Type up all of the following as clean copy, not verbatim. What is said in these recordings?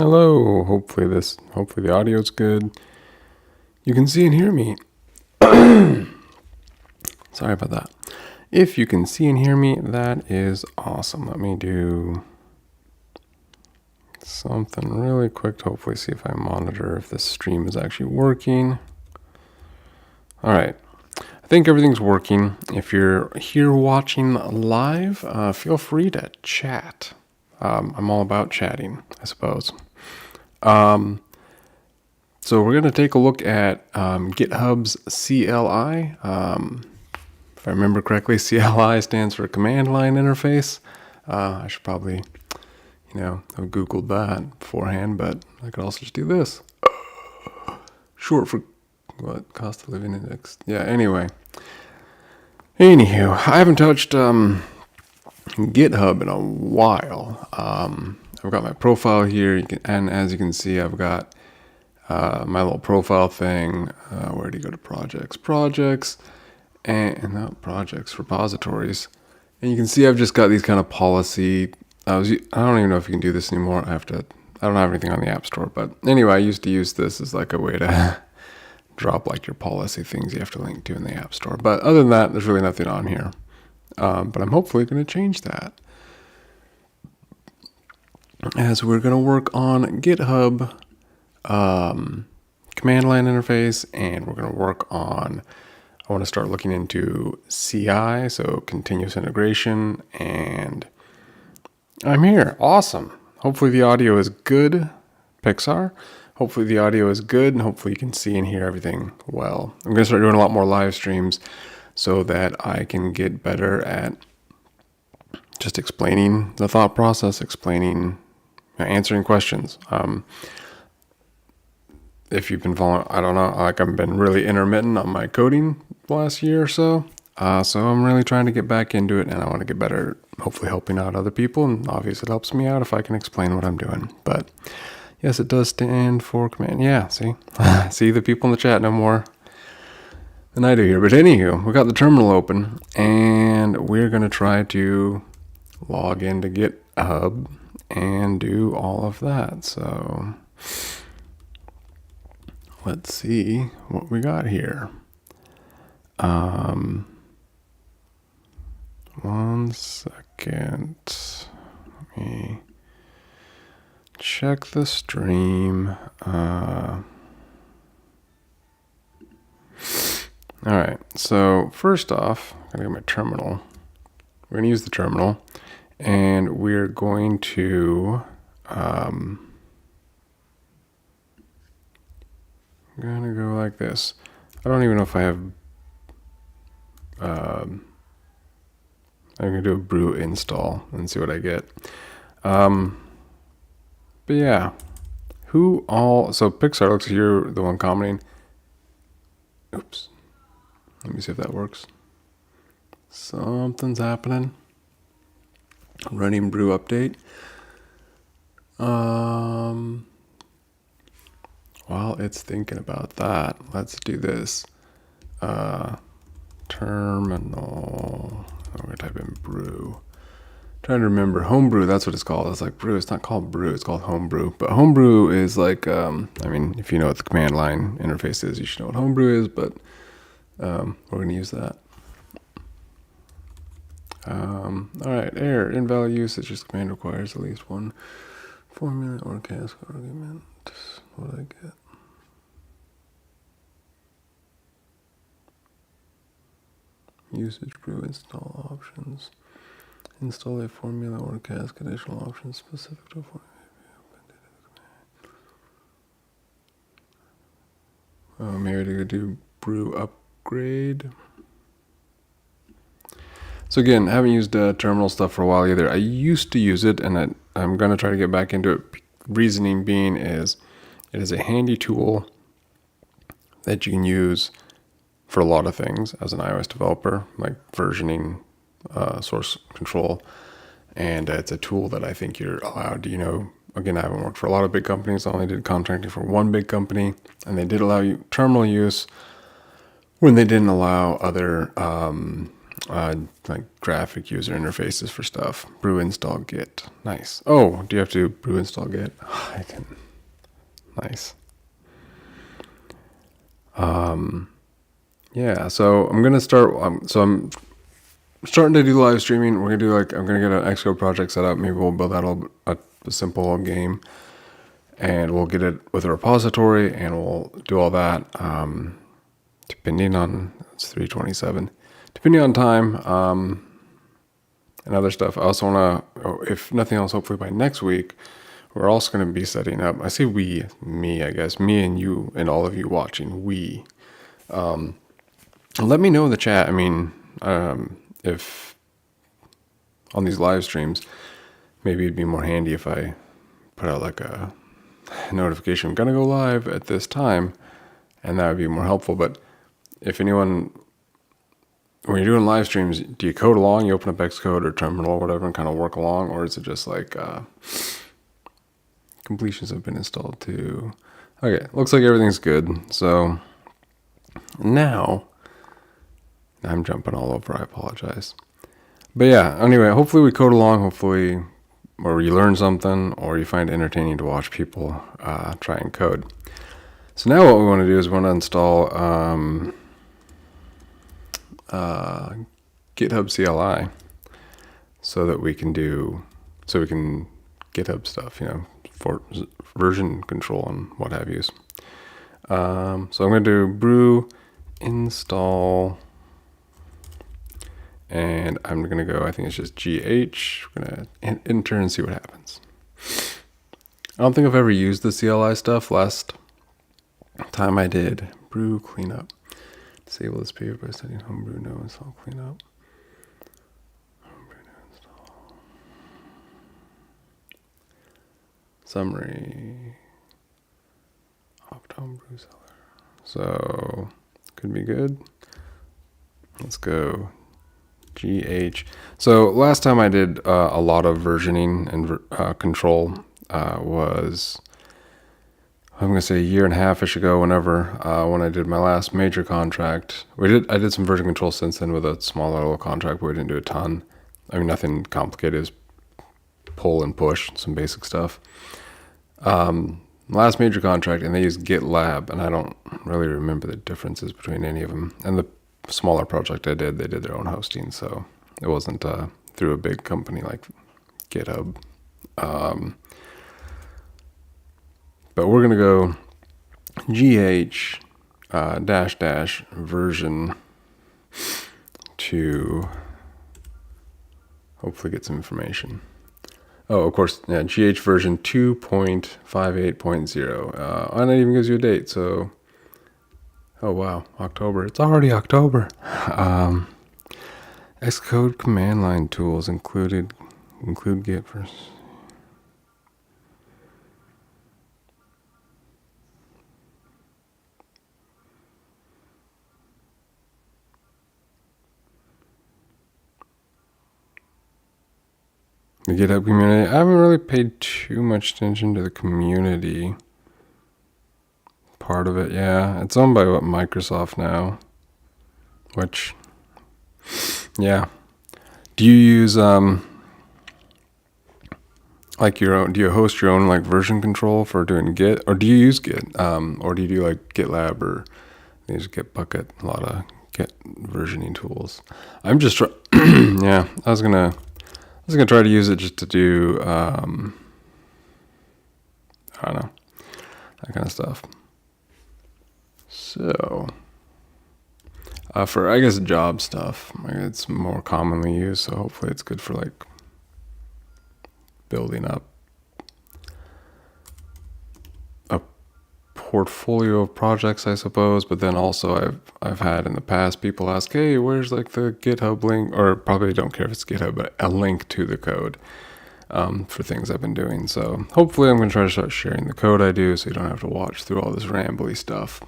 Hello, hopefully the audio is good. You can see and hear me. Sorry about that. If you can see and hear me, that is awesome. Let me do something really quick to hopefully see if I monitor if this stream is actually working. All right. I think everything's working. If you're here watching live, feel free to chat. I'm all about chatting, I suppose. So we're going to take a look at GitHub's CLI. If I remember correctly, CLI stands for Command Line Interface. I should probably, have Googled that beforehand, but I could also just do this. Short for what? Cost of living index. Yeah, anyway. Anywho, I haven't touched GitHub in a while. I've got my profile here, and as you can see, I've got my little profile thing. Where do you go to projects, and not projects, repositories. And you can see I've just got these kind of policy. I don't even know if you can do this anymore. I don't have anything on the App Store, but anyway, I used to use this as like a way to drop like your policy things you have to link to in the App Store. But other than that, there's really nothing on here. But I'm hopefully going to change that, as we're going to work on GitHub command line interface, and we're going to work on, I want to start looking into CI, so continuous integration, and I'm here. Awesome. Hopefully the audio is good, Pixar. Hopefully the audio is good, and hopefully you can see and hear everything well. I'm going to start doing a lot more live streams so that I can get better at just explaining the thought process, answering questions. If you've been following, I don't know, I've been really intermittent on my coding last year or so. So I'm really trying to get back into it, and I want to get better, hopefully helping out other people. And obviously it helps me out if I can explain what I'm doing. But yes, it does stand for command. Yeah, see, see the people in the chat know more than I do here. But anywho, we got the terminal open, and we're going to try to log into GitHub and do all of that. So let's see what we got here. 1 second. Let me check the stream. All right. So first off, I'm gonna get my terminal. We're gonna use the terminal, and we're going to I'm gonna go like this. I don't even know if I have. I'm gonna do a brew install and see what I get. But yeah, so Pixar looks like you're the one commenting. Oops. Let me see if that works. Something's happening. Running brew update. While it's thinking about that, let's do this. Terminal. I'm gonna type in brew. Trying to remember homebrew. That's what it's called. It's like brew. It's not called brew. It's called homebrew. But homebrew is like, if you know what the command line interface is, you should know what homebrew is. But we're gonna use that. All right. Error. Invalid usage. This command requires at least one formula or cache argument. What did I get? Usage brew install options. Install a formula or cache additional options specific to a formula. Maybe to do brew upgrade. So again, I haven't used terminal stuff for a while either. I used to use it, and I'm going to try to get back into it. Reasoning being is it is a handy tool that you can use for a lot of things as an iOS developer, like versioning, source control. And it's a tool that I think you're allowed to, again, I haven't worked for a lot of big companies. I only did contracting for one big company, and they did allow you terminal use when they didn't allow other like graphic user interfaces for stuff. Brew install git. Nice. Oh, do you have to brew install git? I can. Nice. Yeah, so I'm gonna start. So I'm starting to do live streaming. We're gonna do I'm gonna get an Xcode project set up. Maybe we'll build out a simple game, and we'll get it with a repository, and we'll do all that. Depending on it's 3:27, depending on time, and other stuff. I also wanna, if nothing else, hopefully by next week, we're also gonna be setting up. I say me, I guess, me and you and all of you watching. Let me know in the chat. I mean, if on these live streams, maybe it'd be more handy if I put out like a notification, I'm gonna go live at this time, and that would be more helpful. But if anyone, when you're doing live streams, do you code along? You open up Xcode or Terminal or whatever and kind of work along, or is it just like completions have been installed too? Okay, looks like everything's good. So now I'm jumping all over. I apologize. But yeah, anyway, hopefully we code along. Hopefully, or you learn something, or you find it entertaining to watch people try and code. So now what we want to do is we want to install GitHub CLI so that we can GitHub stuff, for version control and what have you. So I'm going to do brew install, and I'm going to go, I think it's just GH. We're going to enter and see what happens. I don't think I've ever used the CLI stuff. Last time I did brew cleanup. Disable this page by setting homebrew no install cleanup. Homebrew no install. Summary. Opt homebrew seller. So could be good. Let's go GH. So last time I did a lot of versioning and control was, I'm going to say a year and a half-ish ago, when I did my last major contract. I did some version control since then with a smaller little contract, but we didn't do a ton. I mean, nothing complicated, just pull and push, some basic stuff. Last major contract, and they used GitLab, and I don't really remember the differences between any of them. And the smaller project I did, they did their own hosting, so it wasn't through a big company like GitHub. But we're going to go GH -- version to hopefully get some information. Oh, of course, yeah, GH version 2.58.0. And it even gives you a date, so, oh wow, October. It's already October. Xcode command line tools include Git version. The GitHub community. I haven't really paid too much attention to the community part of it. Yeah, it's owned by Microsoft now, which, yeah. Do you use like your own? Do you host your own like version control for doing Git, or do you use Git, or do you do like GitLab or you use Gitbucket? A lot of Git versioning tools. I'm just yeah. I was gonna try to use it just to do, I don't know, that kind of stuff. So, for, I guess, job stuff, it's more commonly used, so hopefully it's good for, like, building up a portfolio of projects, I suppose. But then also I've had in the past people ask, hey, where's like the GitHub link, or probably don't care if it's GitHub, but a link to the code for things I've been doing. So hopefully I'm going to try to start sharing the code I do so you don't have to watch through all this rambly stuff.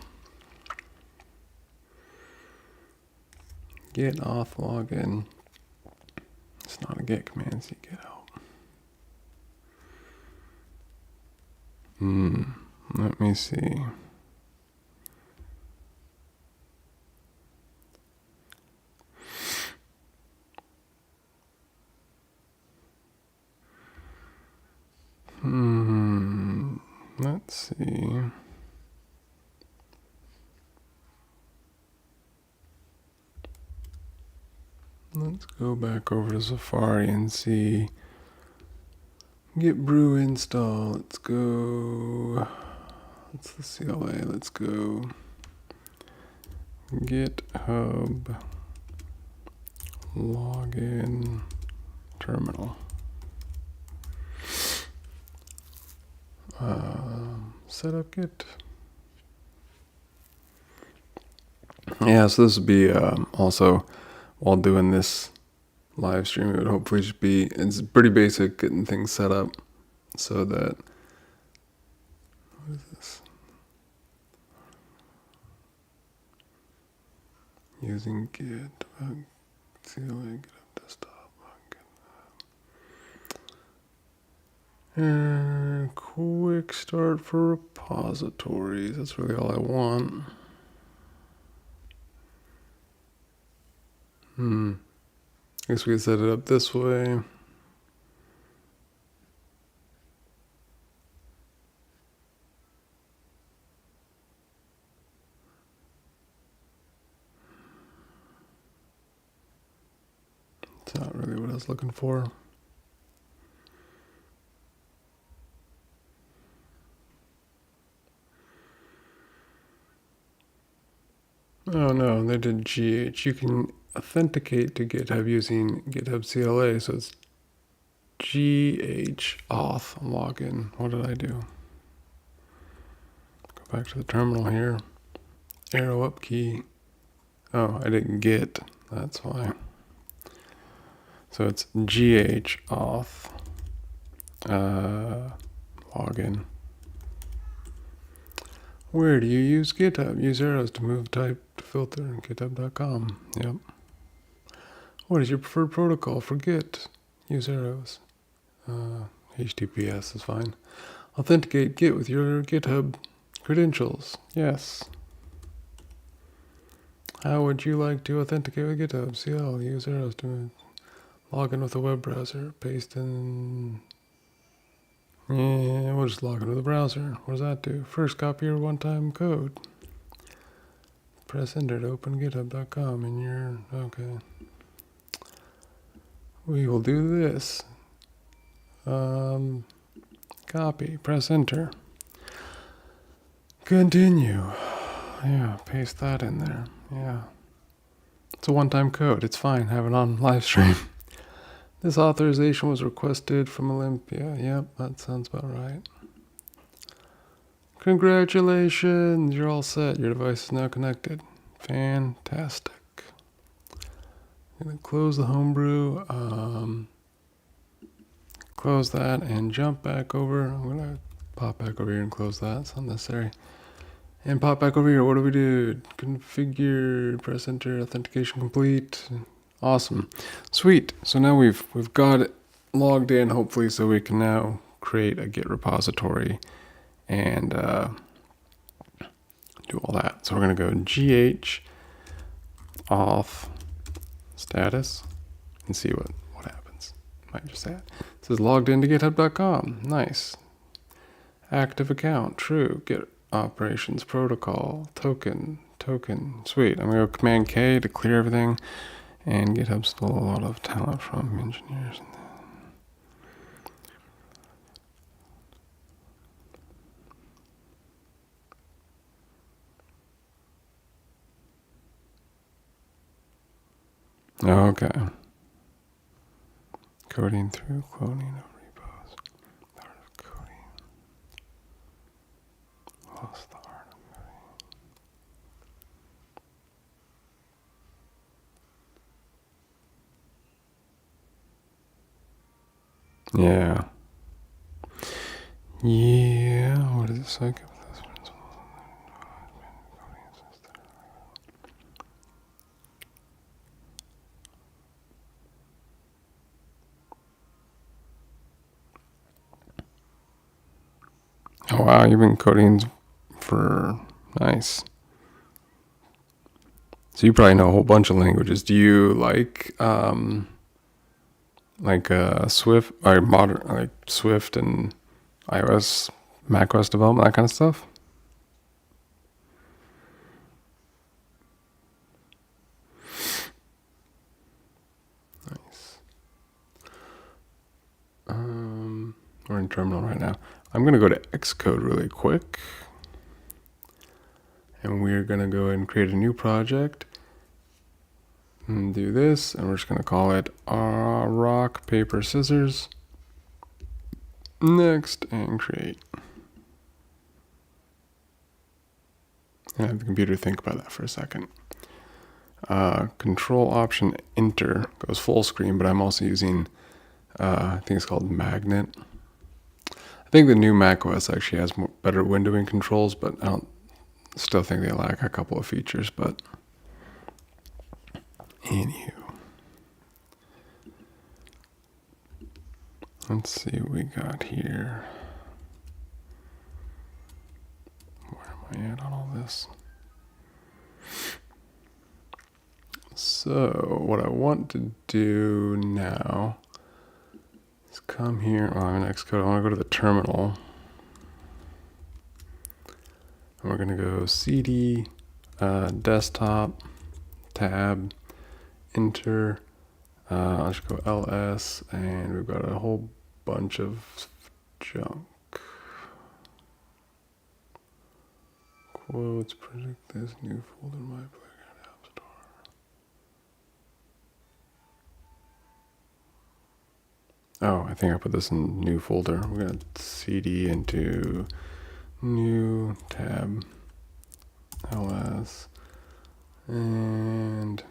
Get auth login. It's not a get command, it's a get out. Let me see. Let's see. Let's go back over to Safari and see. Git brew install. Let's go. That's the CLI. Let's go. GitHub login terminal. Setup Git. Yeah, so this would be also while doing this live stream, it would hopefully just be, it's pretty basic getting things set up so that, what is this? Using Git, CLI, GitHub desktop. And quick start for repositories. That's really all I want. I guess we can set it up this way. It's not really what I was looking for. Oh no, they did GH. You can authenticate to GitHub using GitHub CLI, so it's GH auth login. What did I do? Go back to the terminal here. Arrow up key. Oh, I didn't get. That's why. So it's GH auth login. Where do you use GitHub? Use arrows to move type to filter in github.com. Yep. What is your preferred protocol for Git? Use arrows. HTTPS is fine. Authenticate Git with your GitHub credentials. Yes. How would you like to authenticate with GitHub? CL. Use arrows to log in with a web browser. Paste in. Yeah, we'll just log into the browser. What does that do? First, copy your one-time code. Press enter to open github.com and you're okay. We will do this. Copy, press enter. Continue. Yeah, paste that in there. Yeah. It's a one-time code. It's fine. Have it on live stream. This authorization was requested from Olympia. Yep, that sounds about right. Congratulations, you're all set. Your device is now connected. Fantastic. I'm gonna close the homebrew, close that and jump back over. I'm gonna pop back over here and close that. It's unnecessary. And pop back over here. What do we do? Configure, press enter, authentication complete. Awesome. Sweet. So now we've got it logged in, hopefully, so we can now create a Git repository and do all that. So we're going to go GH auth status and see what happens. Might just add. It says logged into github.com. Nice. Active account. True. Git operations protocol. Token. Sweet. I'm going to go Command K to clear everything. And GitHub stole a lot of talent from engineers. Okay. Coding through cloning of repos. The art of coding. Lost the art of coding. Yeah. Yeah. What is it say? Oh wow, you've been coding for nice. So you probably know a whole bunch of languages. Do you like Swift or modern, like Swift and iOS macOS development, that kind of stuff. Nice. We're in terminal right now. I'm going to go to Xcode really quick. And we're going to go ahead and create a new project. And do this. And we're just going to call it rock, paper, scissors. Next, and create. And have the computer think about that for a second. Control Option Enter goes full screen, but I'm also using, I think it's called Magnet. I think the new macOS actually has better windowing controls, but I still think they lack a couple of features. But anywho, let's see what we got here. Where am I at on all this? So what I want to do now is come here. I'm in Xcode. I want to go to the terminal. And we're going to go cd, desktop, tab, enter. I'll just go ls, and we've got a whole bunch of junk. Quotes, project this, new folder, my playground, app store. Oh, I think I put this in new folder. We're going to cd into new tab, ls, and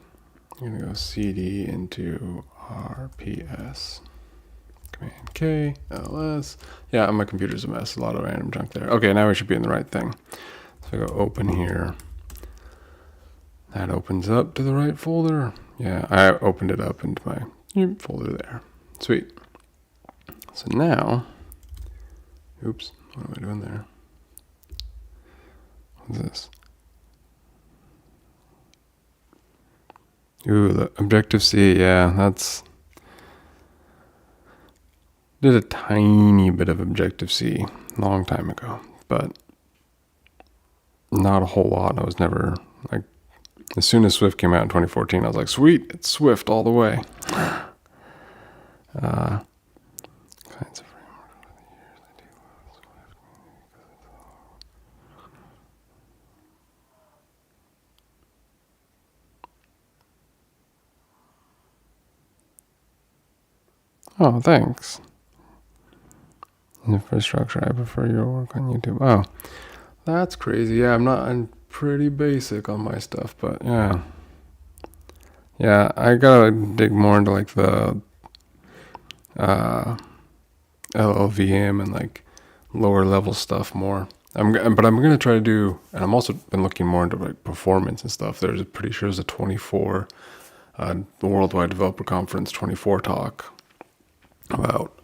I'm going to go cd into rps. Command K, ls. Yeah, my computer's a mess. A lot of random junk there. Okay, now we should be in the right thing. So I go open here. That opens up to the right folder. Yeah, I opened it up into my folder there. Sweet. So now, oops, what am I doing there? What's this? Ooh, the Objective-C, yeah, that's... Did a tiny bit of Objective-C a long time ago, but not a whole lot. I was never, like, as soon as Swift came out in 2014, I was like, sweet, it's Swift all the way. Kinds of framework over the years, I do love Swift. Oh, thanks. Infrastructure, I prefer your work on YouTube. Oh, that's crazy. Yeah, I'm pretty basic on my stuff, but yeah. Yeah, I gotta dig more into like the LLVM and like lower level stuff more. But I'm gonna try to do, and I'm also been looking more into like performance and stuff. Pretty sure there's a 24, the Worldwide Developer Conference 24 talk about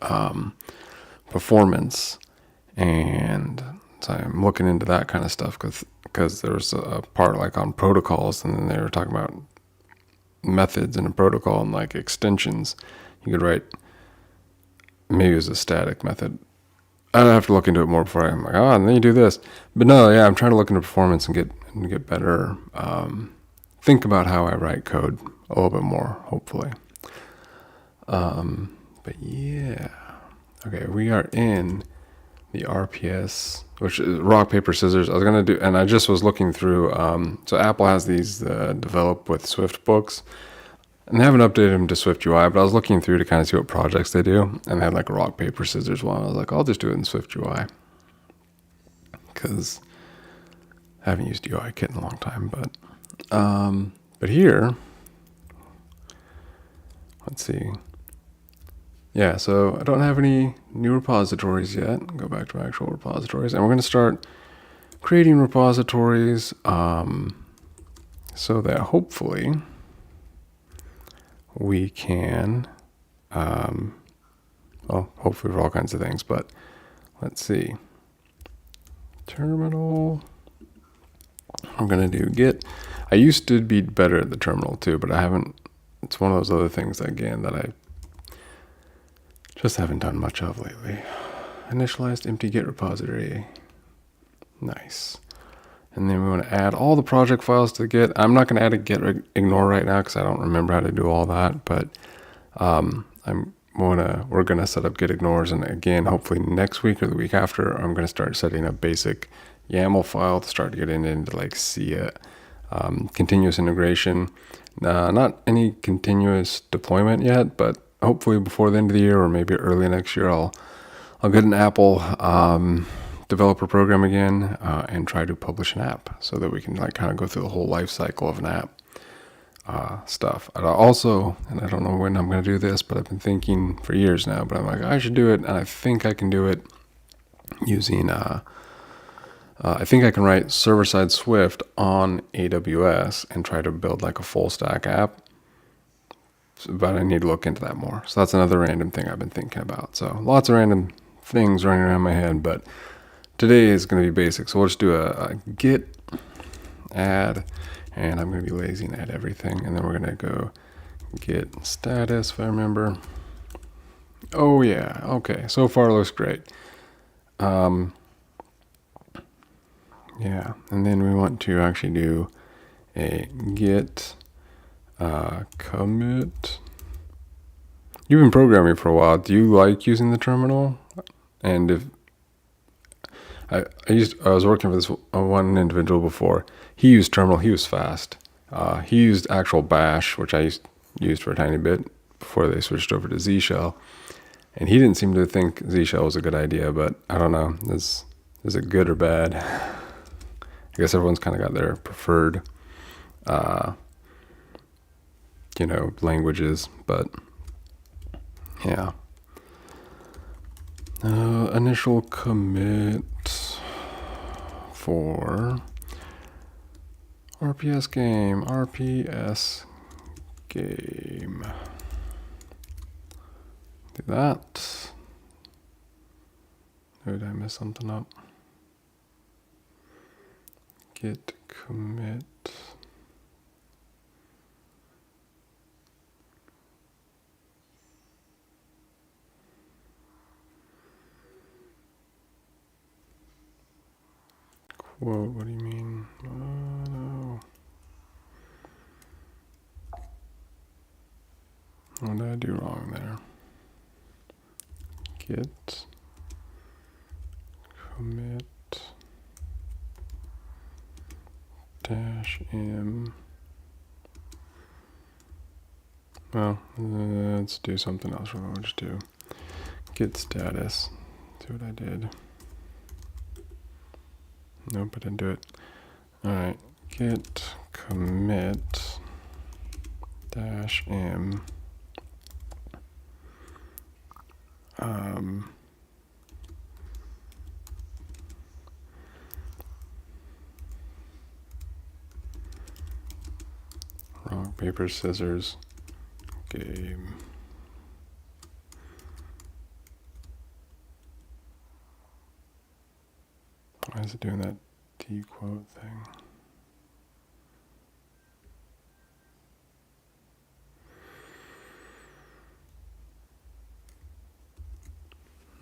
performance, and so I'm looking into that kind of stuff because there was a part like on protocols, and then they were talking about methods in a protocol and like extensions. You could write, maybe it was a static method. I'd have to look into it more before I'm like, oh, and then you do this. But no, yeah, I'm trying to look into performance and get better. Think about how I write code a little bit more, hopefully. But yeah, okay, we are in the RPS, which is rock, paper, scissors. I was gonna do, and I just was looking through. So Apple has these develop with Swift books, and they haven't updated them to Swift UI. But I was looking through to kind of see what projects they do, and they had like a rock, paper, scissors one. I was like, I'll just do it in Swift UI because I haven't used UI Kit in a long time. But here, let's see. Yeah, so I don't have any new repositories yet. Go back to my actual repositories. And we're going to start creating repositories so that hopefully we can, well, hopefully for all kinds of things. But let's see. Terminal. I'm going to do Git. I used to be better at the terminal too, but I haven't. It's one of those other things, again, that I just haven't done much of lately. initialized empty Git repository. Nice. And then we want to add all the project files to Git. I'm not going to add a Git ignore right now because I don't remember how to do all that. But we're going to set up Git ignores. And again, hopefully next week or the week after, I'm going to start setting up basic YAML file to start getting into like see it. Continuous integration. Not any continuous deployment yet, but hopefully before the end of the year or maybe early next year, I'll get an Apple developer program again and try to publish an app so that we can like kind of go through the whole life cycle of an app stuff. And I don't know when I'm going to do this, but I've been thinking for years now, but I'm like, I should do it. And I think I can do it using, I think I can write server-side Swift on AWS and try to build like a full stack app. But I need to look into that more. So that's another random thing I've been thinking about. So lots of random things running around my head, but today is going to be basic. So we'll just do a git add, and I'm going to be lazy and add everything. And then we're going to go git status, if I remember. Oh yeah, okay. So far it looks great. Yeah, and then we want to actually do a git commit. You've been programming for a while. Do you like using the terminal? And if I was working for this one individual before. He used terminal. He was fast. He used actual bash, which I used for a tiny bit before they switched over to Z shell. And he didn't seem to think Z shell was a good idea, but I don't know. Is it good or bad? I guess everyone's kind of got their preferred, languages, but yeah. Initial commit for RPS game. Do that. Did I mess something up? Git commit. Quote, what do you mean? No. What did I do wrong there? Git commit -m. Well, let's do something else. We'll just do git status. See what I did. Nope, I didn't do it. All right, git commit -m. Rock, paper, scissors, game. Why is it doing that T quote thing?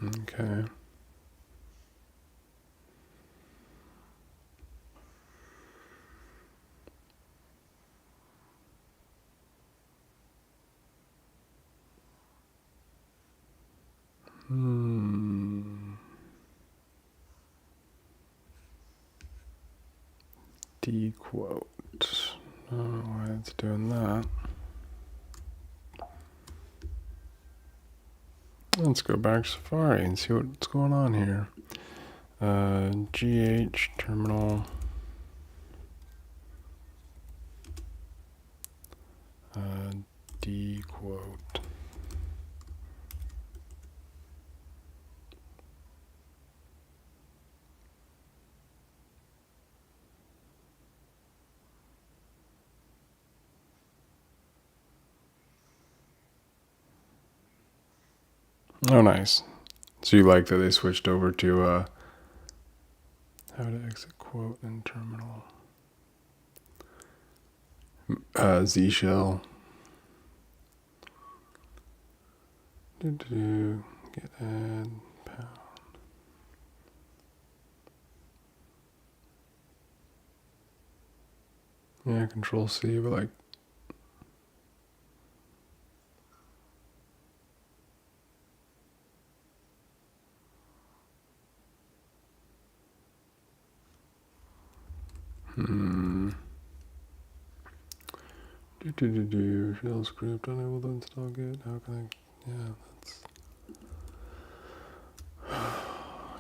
Okay. D quote. I don't know why it's doing that. Let's go back to Safari and see what's going on here. GH terminal. D quote. Oh, nice. So you like that they switched over to how to exit quote in terminal. Z shell. Get add pound. Yeah, Control C, but like, shell script unable to install Git. How can I? Yeah, that's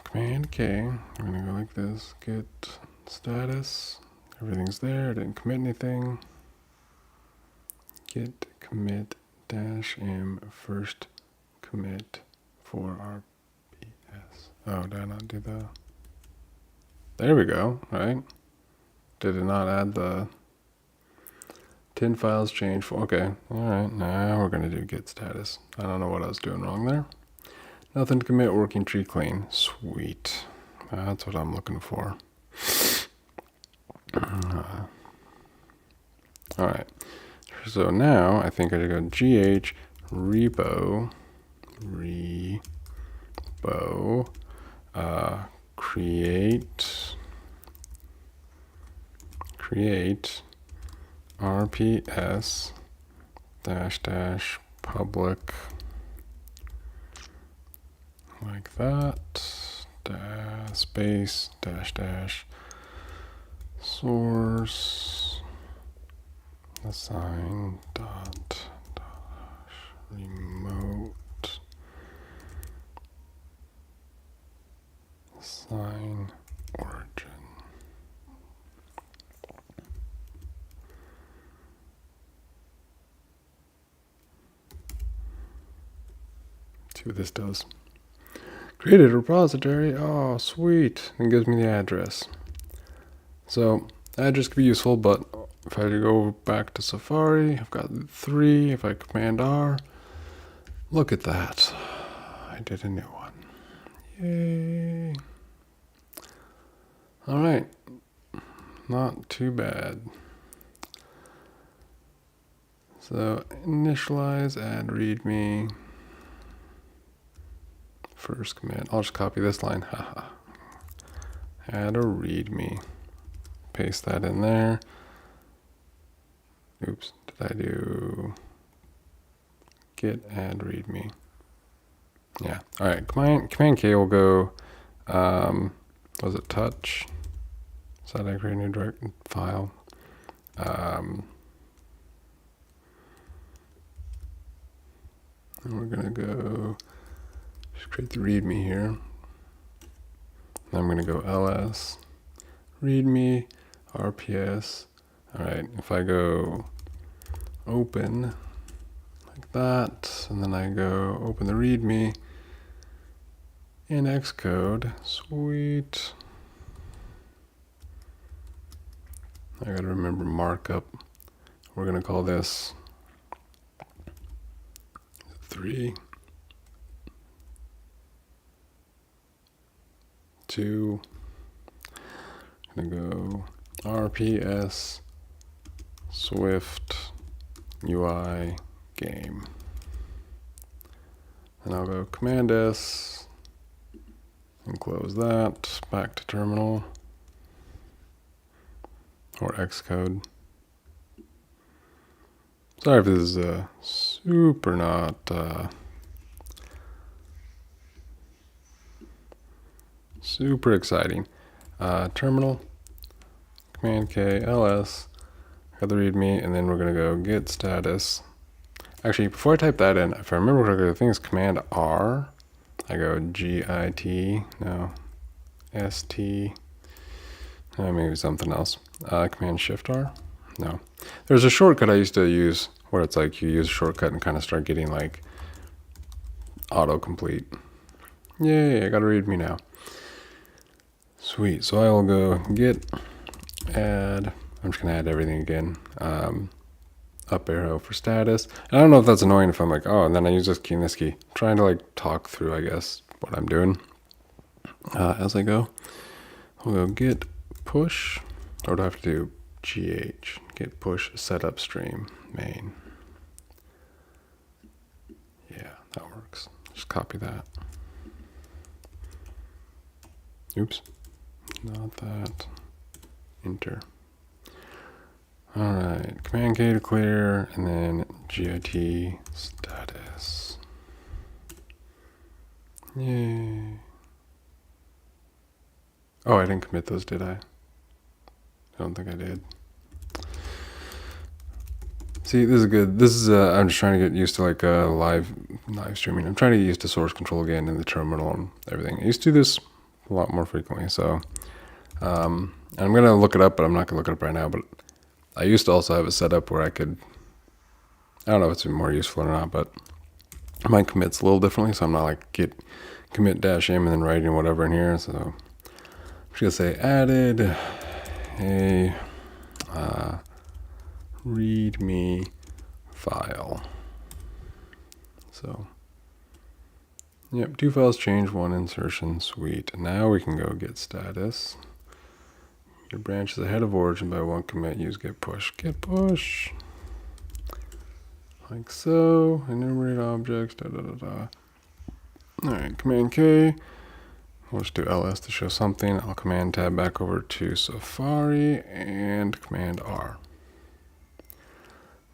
Command K. I'm gonna go like this. Git status. Everything's there. Didn't commit anything. Git commit -m first commit for RPS. Oh, did I not do the? There we go. Right? Did it not add the 10 files change for? Okay. All right. Now we're gonna do git status. I don't know what I was doing wrong there. Nothing to commit. Working tree clean. Sweet. That's what I'm looking for. All right. So now I think I should go gh repo create rps -- public like that space -- source assign dot remote assign origin. See what this does. Created a repository. Oh, sweet. And gives me the address. So address could be useful, but if I go back to Safari, I've got 3. If I Command R, look at that. I did a new one. Yay. All right. Not too bad. So initialize, add readme. First command. I'll just copy this line. Haha. Add a readme. Paste that in there. Oops. Did I do git add readme? Yeah. All right. Command K will go. Was it touch? So that I create a new direct file. And we're gonna go. Just create the readme here. I'm going to go ls, readme, rps. All right, if I go open like that, and then I go open the readme in Xcode, sweet. I got to remember markup. We're going to call this 3. 2. I'm gonna go RPS Swift UI game. And I'll go Command S and close that. Back to terminal or Xcode. Sorry if this is super not super exciting. Terminal, Command K, ls, got the readme, and then we're going to go git status. Actually, before I type that in, if I remember correctly, the thing is Command R. I go git, no, st, maybe something else. Command Shift R, no. There's a shortcut I used to use where it's like you use a shortcut and kind of start getting like autocomplete. Yay, I got to readme now. Sweet. So I will go git add. I'm just going to add everything again. Up arrow for status. And I don't know if that's annoying if I'm like, oh, and then I use this key and this key. I'm trying to like talk through, I guess, what I'm doing as I go. We'll go git push. Or do I have to do gh? Git push setup stream main. Yeah, that works. Just copy that. Oops. Not that. Enter. All right, Command K to clear, and then git status. Yay. Oh, I didn't commit those, did I? I don't think I did. See, this is good. This is, I'm just trying to get used to like live streaming. I'm trying to get used to source control again in the terminal and everything. I used to do this a lot more frequently, so I'm going to look it up, but I'm not going to look it up right now. But I used to also have it set up where I could, I don't know if it's more useful or not, but my commits a little differently, so I'm not like git commit -m and then writing whatever in here. So I'm just going to say added a readme file. So, yep, 2 files change, 1 insertion, sweet. Now we can go get status. Your branch is ahead of origin by 1 commit, use git push. Git push. Like so, enumerate objects, Alright, Command K. We'll just do ls to show something. I'll Command tab back over to Safari and Command R.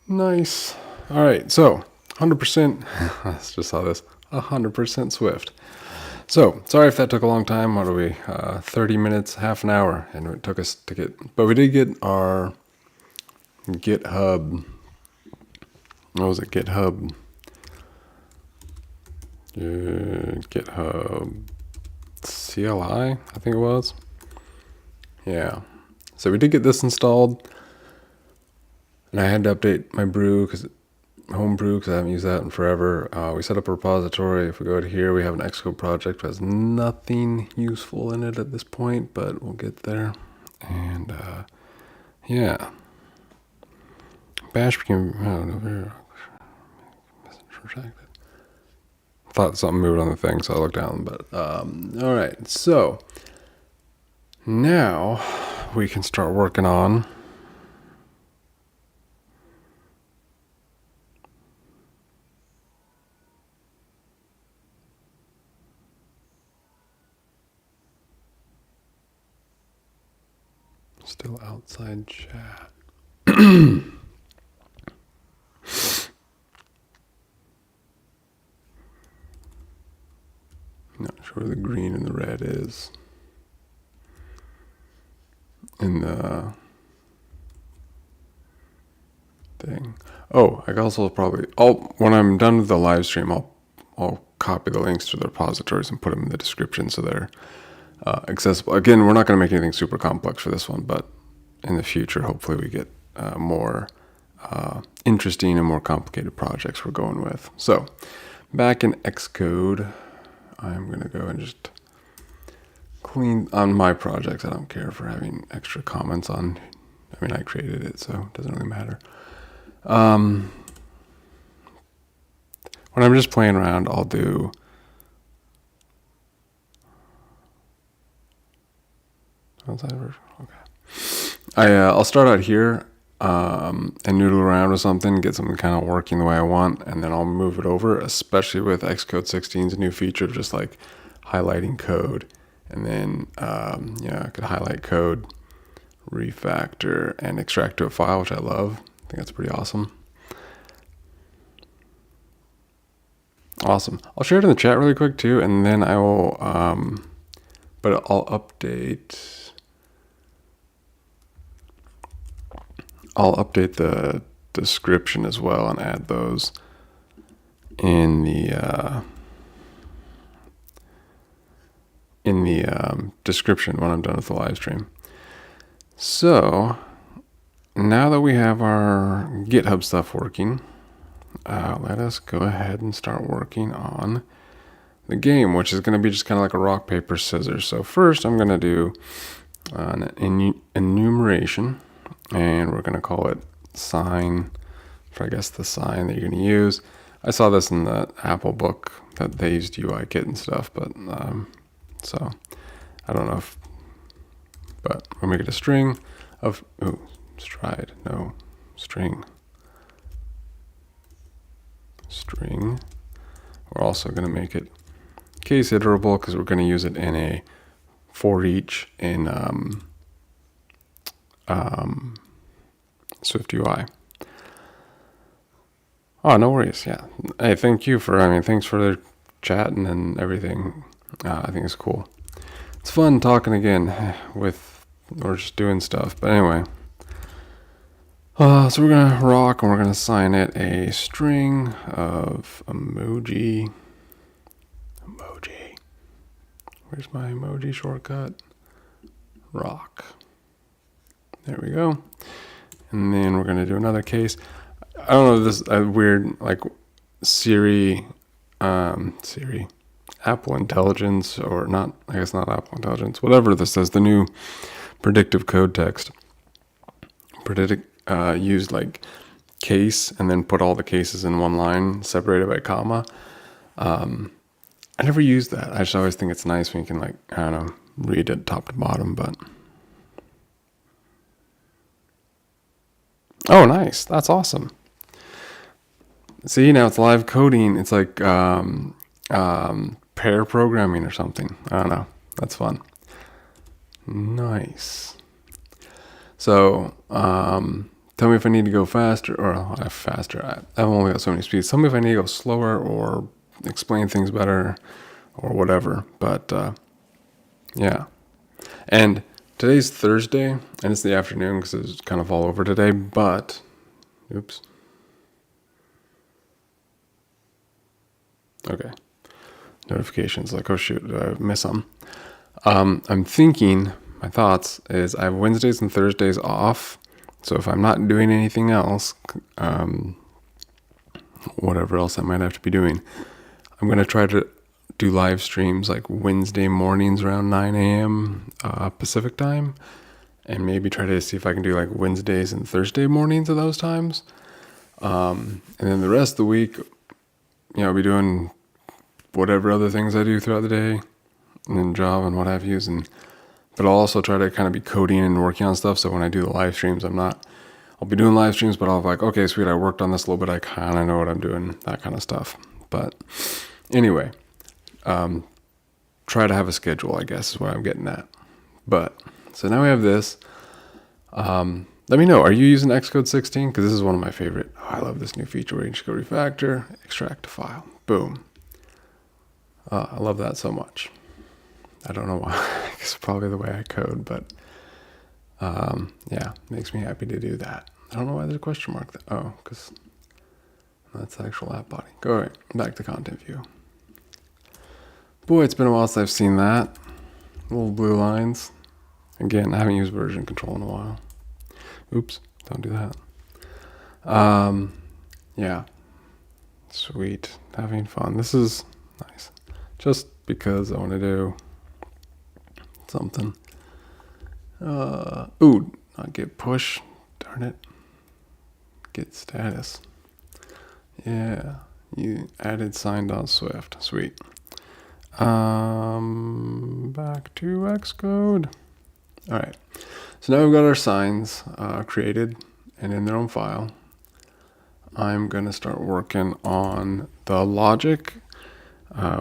Nice. All right, so 100%, let's just saw this, 100% Swift. So, sorry if that took a long time. What are we, 30 minutes, half an hour, and it took us to get, but we did get our GitHub, what was it, GitHub CLI, I think it was. Yeah, so we did get this installed. And I had to update my brew, homebrew, because I haven't used that in forever. We set up a repository. If we go to here, we have an Xcode project that has nothing useful in it at this point, but we'll get there. And yeah. Bash became, I don't know, thought something moved on the thing, so I looked down. But all right, so now we can start working on still outside chat. Not sure where the green and the red is in the thing. Oh, I also probably, when I'm done with the live stream, I'll copy the links to the repositories and put them in the description so they're accessible. Again, we're not going to make anything super complex for this one, but in the future, hopefully we get more interesting and more complicated projects we're going with. So back in Xcode, I'm going to go and just clean on my projects. I don't care for having extra comments on, I mean, I created it, so it doesn't really matter. When I'm just playing around, I'll do outside version. Okay. I'll start out here and noodle around with something, get something kind of working the way I want, and then I'll move it over, especially with Xcode 16's new feature of just like highlighting code. And then, I could highlight code, refactor, and extract to a file, which I love. I think that's pretty awesome. Awesome. I'll share it in the chat really quick too, and then I will, but I'll update the description as well and add those in the description when I'm done with the live stream. So now that we have our GitHub stuff working, let us go ahead and start working on the game, which is going to be just kind of like a rock, paper, scissors. So first I'm going to do an enumeration, and we're going to call it sign for, I guess, the sign that you're going to use. I saw this in the Apple book that they used UIKit and stuff, but so I don't know if, but we'll make it a string of, stride, no, string. We're also going to make it case iterable because we're going to use it in a for each in Swift UI. Oh, no worries. Yeah. Hey, thank you for, thanks for the chatting and everything. I think it's cool. It's fun talking again with, or just doing stuff. But anyway. So we're going to rock and we're going to assign it a string of emoji. Where's my emoji shortcut? Rock. There we go. And then we're going to do another case. I don't know if this is weird, like Siri, Apple Intelligence, or not, I guess not Apple Intelligence, whatever this is, the new predictive code text. Used like case and then put all the cases in one line separated by comma. I never used that. I just always think it's nice when you can, like, I don't know, read it top to bottom, but. Oh, nice. That's awesome. See, now it's live coding. It's like pair programming or something. I don't know. That's fun. Nice. So, tell me if I need to go faster, or faster. I've only got so many speeds. Tell me if I need to go slower or explain things better or whatever. But, yeah. And today's Thursday, and it's the afternoon because it's kind of all over today, but, oops. Okay. Notifications, like, oh shoot, did I miss some? I'm thinking, my thoughts is I have Wednesdays and Thursdays off. So if I'm not doing anything else, whatever else I might have to be doing, I'm going to try to do live streams like Wednesday mornings around 9 a.m. Pacific time. And maybe try to see if I can do like Wednesdays and Thursday mornings at those times. And then the rest of the week, I'll be doing whatever other things I do throughout the day, and then job and what have you. But I'll also try to kind of be coding and working on stuff. So when I do the live streams, I'll be doing live streams, but I'll be like, okay, sweet, I worked on this a little bit. I kind of know what I'm doing, that kind of stuff. But anyway, try to have a schedule, I guess, is what I'm getting at. But so now we have this. Let me know, are you using Xcode 16? Because this is one of my favorite. Oh, I love this new feature where you just go refactor, extract a file, boom. I love that so much. I don't know why. It's probably the way I code, but yeah, makes me happy to do that. I don't know why there's a question mark there. Oh, because that's the actual app body. Go right back to content view. Boy, it's been a while since I've seen that. Little blue lines. Again, I haven't used version control in a while. Oops, don't do that. Yeah. Sweet. Having fun. This is nice. Just because I want to do something. Ooh, not get push. Darn it. Get status. Yeah. You added sign.swift. Sweet. Back to Xcode. All right. So now we've got our signs created and in their own file. I'm going to start working on the logic,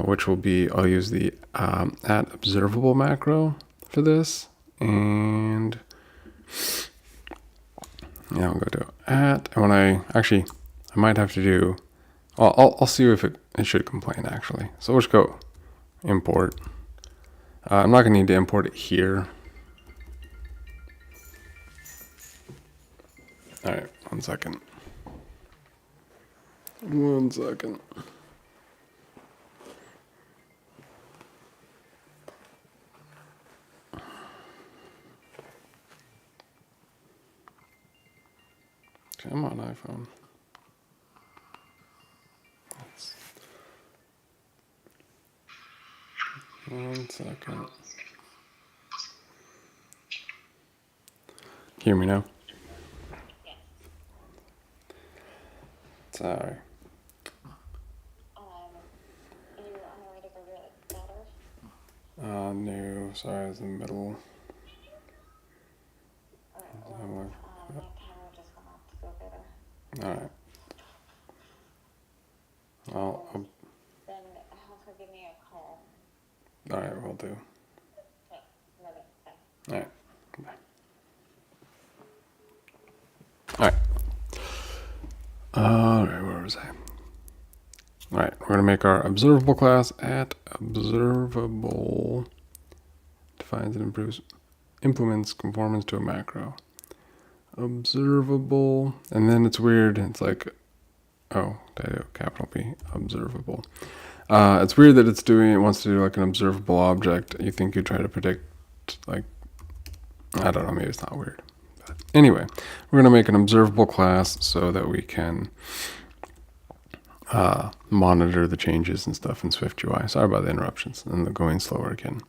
which will be, I'll use the at observable macro for this. And yeah, I'll go to at. And when I might have to do, I'll see if it should complain actually. So let's go import. I'm not going to need to import it here. All right, 1 second. 1 second. Come on, iPhone. 1 second. Hear me now? Sorry. No, sorry, I was in the middle. Alright. Then also give me a call. Alright, will do. Okay, love it. Bye. Alright. Bye. Alright. All right, where was I? All right, we're gonna make our observable class at observable defines and improves, implements conformance to a macro. Observable, and then it's weird. It's like, oh, did I do capital P? Observable. It's weird that it wants to do like an observable object. You think you try to predict, like, I don't know, maybe it's not weird. But anyway, we're going to make an observable class so that we can monitor the changes and stuff in SwiftUI. Sorry about the interruptions and the going slower again.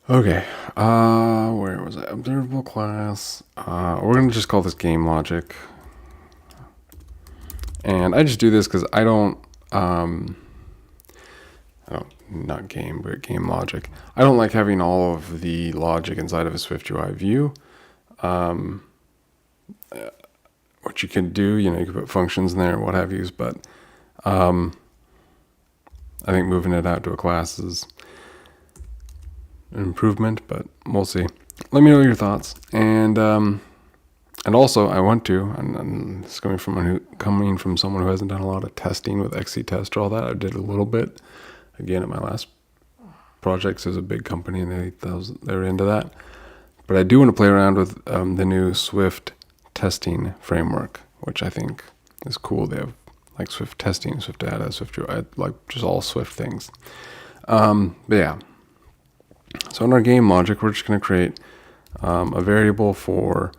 Okay, where was I? Observable class. We're going to just call this game logic. And I just do this because I don't, not game, but game logic. I don't like having all of the logic inside of a SwiftUI view. What you can do, you can put functions in there, what have you, but I think moving it out to a class is an improvement, but we'll see. Let me know your thoughts. And also, I want to, and this is coming from someone who hasn't done a lot of testing with XCTest or all that. I did a little bit, again, at my last projects. Is a big company, and they're into that. But I do want to play around with the new Swift testing framework, which I think is cool. They have like Swift testing, Swift data, Swift UI, like just all Swift things. But yeah. So in our game logic, we're just going to create a variable for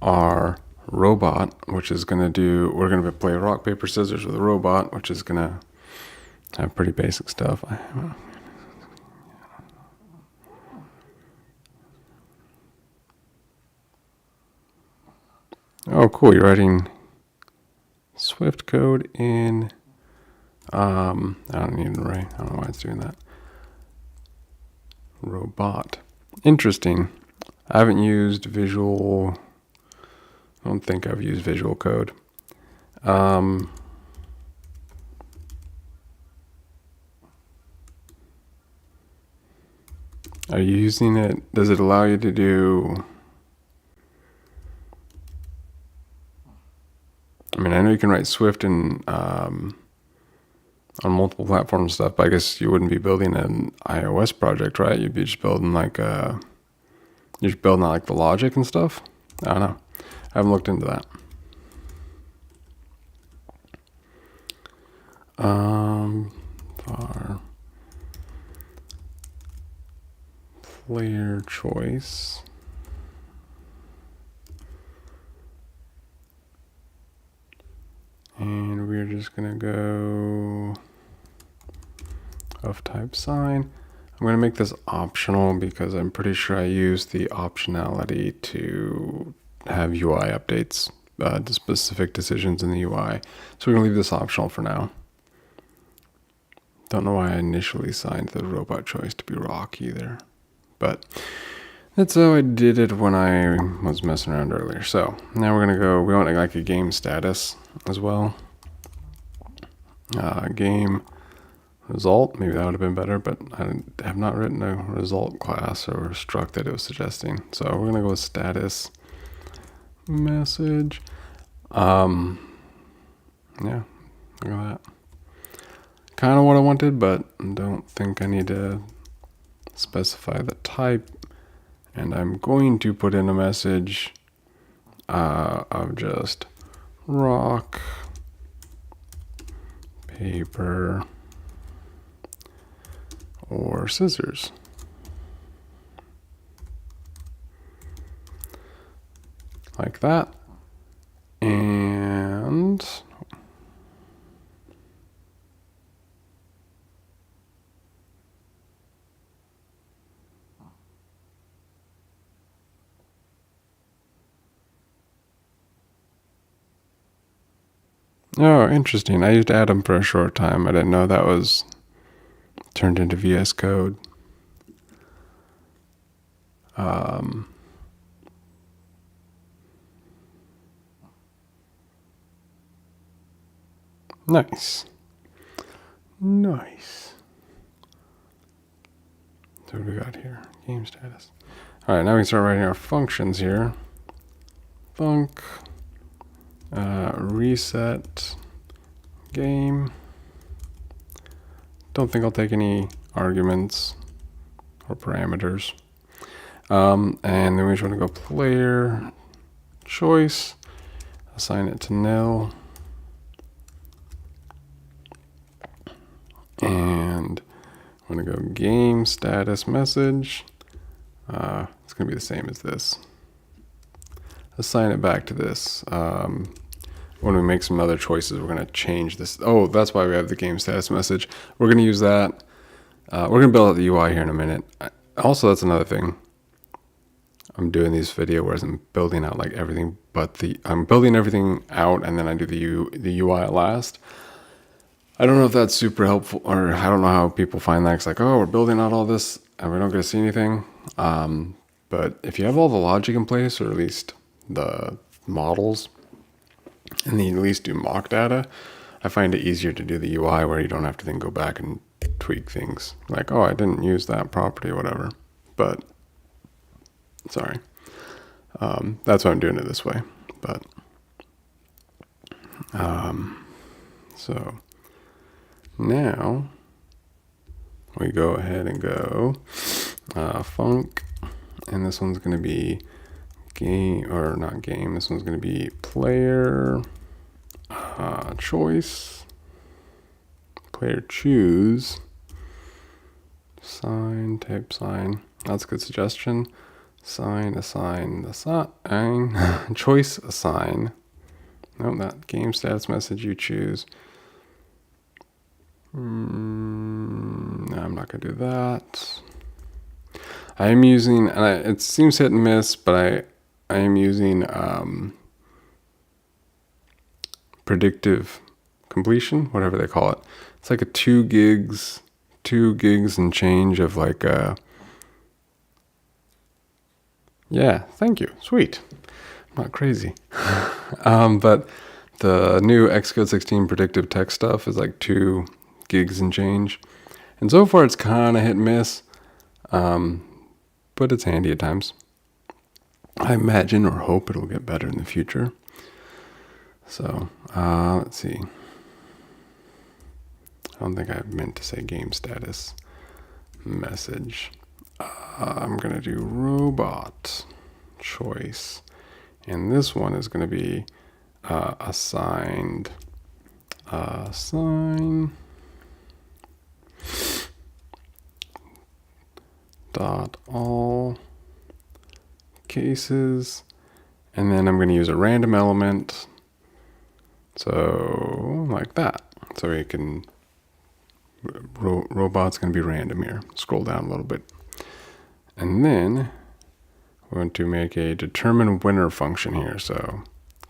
our robot, which is going to we're going to play rock, paper, scissors with a robot, which is going to have pretty basic stuff. Oh, cool. You're writing Swift code in, I don't need an array. I don't know why it's doing that. Robot. Interesting. I haven't used Visual. I don't think I've used Visual Code. Are you using it? Does it allow you to do... I mean, I know you can write Swift on multiple platforms and stuff, but I guess you wouldn't be building an iOS project, right? You'd be just building you're just building out like the logic and stuff. I don't know. I haven't looked into that. For player choice. And we're just going to go of type sign. I'm going to make this optional because I'm pretty sure I use the optionality to have UI updates to specific decisions in the UI. So we're going to leave this optional for now. Don't know why I initially signed the robot choice to be rock either. But that's how I did it when I was messing around earlier. So now we're going to go, we want like a game status as well. Game result, maybe that would have been better, but I have not written a result class or struct that it was suggesting. So we're going to go with status message. Yeah, look at that. Kind of what I wanted, but don't think I need to specify the type. And I'm going to put in a message of just rock, paper, or scissors. Like that. And oh, interesting. I used Atom for a short time. I didn't know that was turned into VS Code. Nice. Nice. So what do we got here? Game status. All right, now we can start writing our functions here. Func reset game. Don't think I'll take any arguments or parameters. And then we just want to go player choice, assign it to nil. And I'm going to go game status message. It's going to be the same as this. Assign it back to this. When we make some other choices, we're going to change this. Oh, that's why we have the game status message. We're going to use that. We're going to build out the UI here in a minute. Also, that's another thing. I'm doing these video whereas I'm building out like everything, but I'm building everything out and then I do the UI at last. I don't know if that's super helpful, or I don't know how people find that. It's like, oh, we're building out all this and we don't get to see anything. But if you have all the logic in place, or at least the models, and then you at least do mock data, I find it easier to do the UI where you don't have to then go back and tweak things. Like, oh, I didn't use that property or whatever. But, sorry. That's why I'm doing it this way. But, so now we go ahead and go func, and this one's going to be game, or not game, this one's going to be player choice, player choose, sign, type sign. That's a good suggestion. Sign, assign, the sign, choice, assign. No, that game status message you choose. No, I'm not going to do that. I am using, and it seems hit and miss, but I am using predictive completion, whatever they call it. It's like a 2 gigs and change of like yeah, thank you, sweet. I'm not crazy. But the new Xcode 16 predictive text stuff is like 2 gigs and change, and so far it's kind of hit and miss, but it's handy at times. I imagine or hope it'll get better in the future. So let's see. I don't think I meant to say game status message. I'm going to do robot choice, and this one is going to be assigned assign dot all cases, and then I'm going to use a random element, so like that. So we can robot's going to be random here. Scroll down a little bit, and then we want to make a determine winner function here. So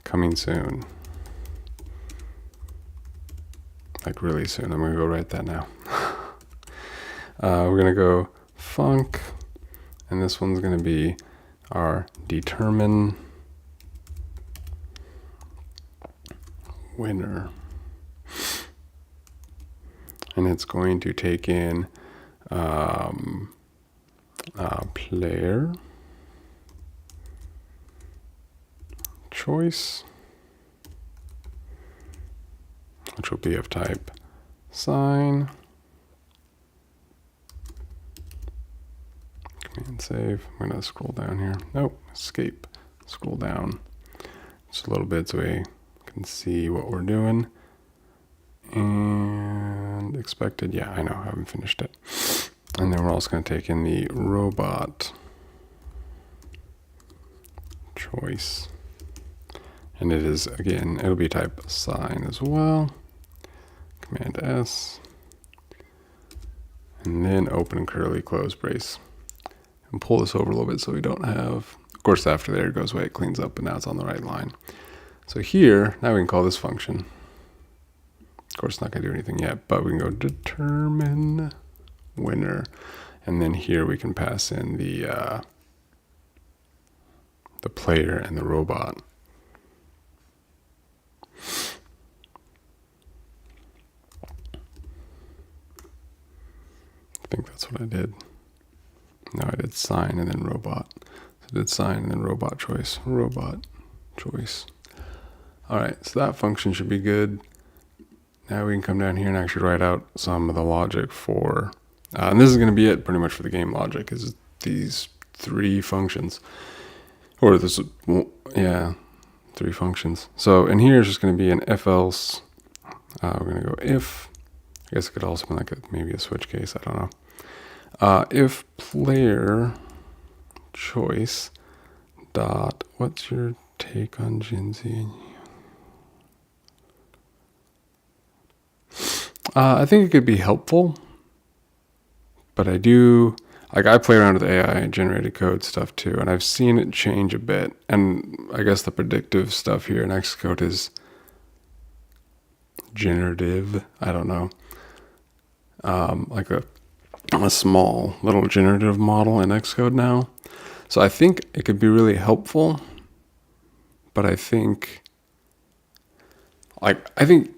coming soon, like really soon. I'm going to go write that now. We're going to go func, and this one's going to be our determine winner, and it's going to take in player choice, which will be of type sign. Command save. I'm going to scroll down here. Nope, escape. Scroll down just a little bit so we can see what we're doing. And expected, yeah, I know, I haven't finished it. And then we're also going to take in the robot choice. And it is, again, it'll be type sign as well. Command S. And then open curly close brace. And pull this over a little bit so we don't have, of course, after there it goes away, it cleans up, and now it's on the right line. So here, now we can call this function. Of course, it's not going to do anything yet, but we can go determine winner. And then here we can pass in the player and the robot. I think that's what I did. No, I did sign and then robot. So I did sign and then robot choice. Robot choice. All right, so that function should be good. Now we can come down here and actually write out some of the logic for, and this is going to be it pretty much for the game logic, is these 3 functions. Or this, yeah, 3 functions. So in here is just going to be an if else. We're going to go if, I guess it could also be like maybe a switch case, I don't know. If player choice dot, what's your take on Gen Z? I think it could be helpful, but I play around with AI and generated code stuff too, and I've seen it change a bit. And I guess the predictive stuff here in Xcode is generative. I don't know, like a small little generative model in Xcode now. So I think it could be really helpful, but I think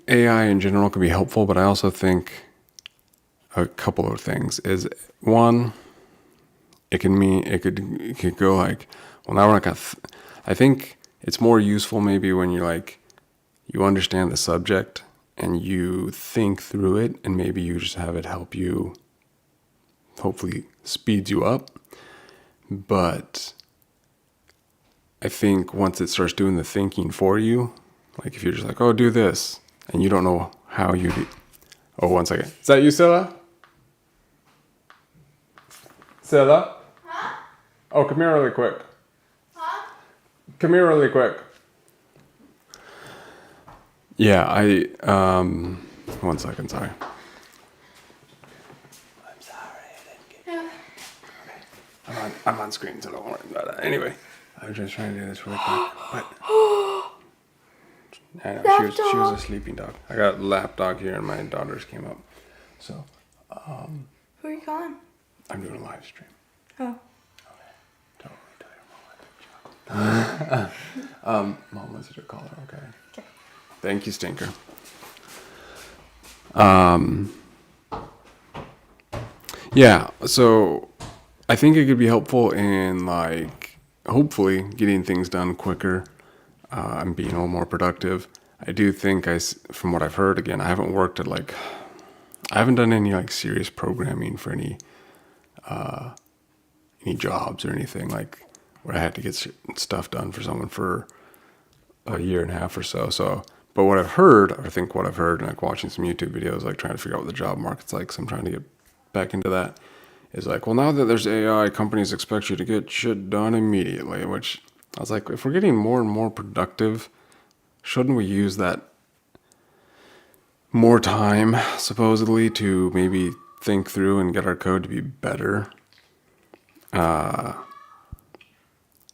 AI in general can be helpful, but I also think a couple of things is, one, it could go like, well, now we're not gonna. I think it's more useful maybe when you understand the subject and you think through it, and maybe you just have it help you. Hopefully, speeds you up. But I think once it starts doing the thinking for you, like if you're just like, oh, do this, and you don't know how you do. Oh, 1 second. Is that you, Scylla? Scylla? Huh? Oh, come here really quick. Huh? Come here really quick. Yeah, 1 second, sorry. I'm sorry, I didn't get you. Okay. I'm on screen, so don't worry about that. Anyway, I was just trying to do this really quick. But I know, she was a sleeping dog. I got a lap dog here, and my daughters came up. So, Who are you calling? I'm doing a live stream. Oh. Okay. Don't worry, tell your mom. Mom wants you to call her, okay? Okay. Thank you, Stinker. Yeah, so I think it could be helpful in hopefully getting things done quicker and being a little more productive. I do think from what I've heard, again, I haven't worked at I haven't done any serious programming for any jobs or anything where I had to get stuff done for someone for a year and a half or so. So, but what I've heard, and watching some YouTube videos, trying to figure out what the job market's like, so I'm trying to get back into that, is well, now that there's AI, companies expect you to get shit done immediately, which I was like, if we're getting more and more productive, shouldn't we use that more time, supposedly, to maybe think through and get our code to be better?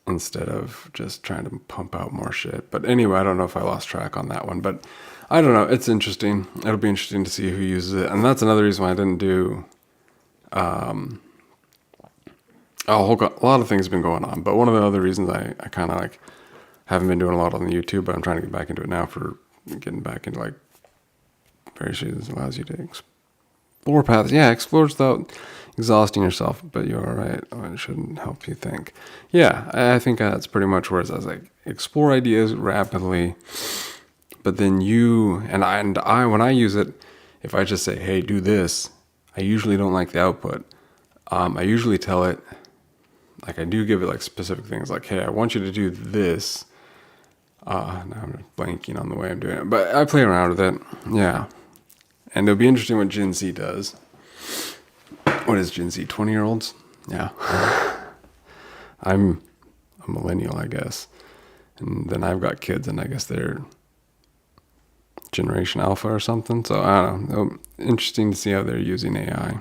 Instead of just trying to pump out more shit. But anyway, I don't know if I lost track on that one, but I don't know. It's interesting. It'll be interesting to see who uses it. And that's another reason why I didn't do, a lot of things have been going on, but one of the other reasons I kind of haven't been doing a lot on the YouTube, but I'm trying to get back into it now for getting back into various reasons. Allows you to explore paths. Yeah, explores without exhausting yourself, but you're all right. It shouldn't help you think. Yeah, I think that's pretty much where I was explore ideas rapidly, but then I when I use it, if I just say, hey, do this, I usually don't like the output. I usually tell it, I do give it specific things hey, I want you to do this. Now I'm blanking on the way I'm doing it, but I play around with it. Yeah. And it'll be interesting what Gen Z does. What is Gen Z? 20-year-olds? Yeah. I'm a millennial, I guess. And then I've got kids, and I guess they're Generation Alpha or something. So I don't know. Interesting to see how they're using AI.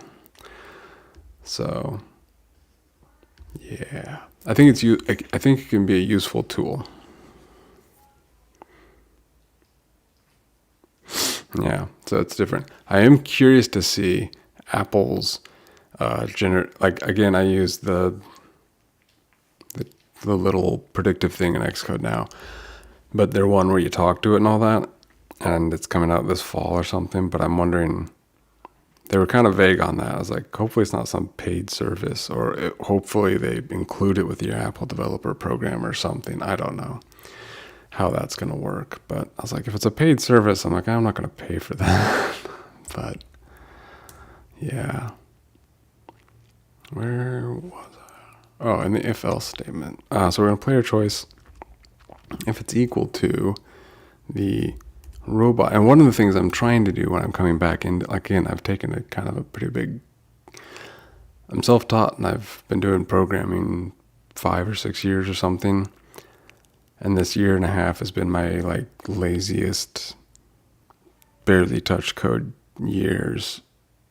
So, yeah. I think it can be a useful tool. Yeah, so it's different. I am curious to see Apple's again, I use the little predictive thing in Xcode now, but they're one where you talk to it and all that, and it's coming out this fall or something. But I'm wondering, they were kind of vague on that. I was hopefully it's not some paid service, or hopefully they include it with your Apple developer program or something. I don't know. how that's going to work. But I was like, if it's a paid service, I'm like, I'm not going to pay for that. But yeah. Where was I? Oh, in the if-else statement. So we're going to player choice if it's equal to the robot. And one of the things I'm trying to do when I'm coming back in, again, I've taken a kind of a pretty big, I'm self-taught and I've been doing programming 5 or 6 years or something. And this year and a half has been my like laziest, barely touched code years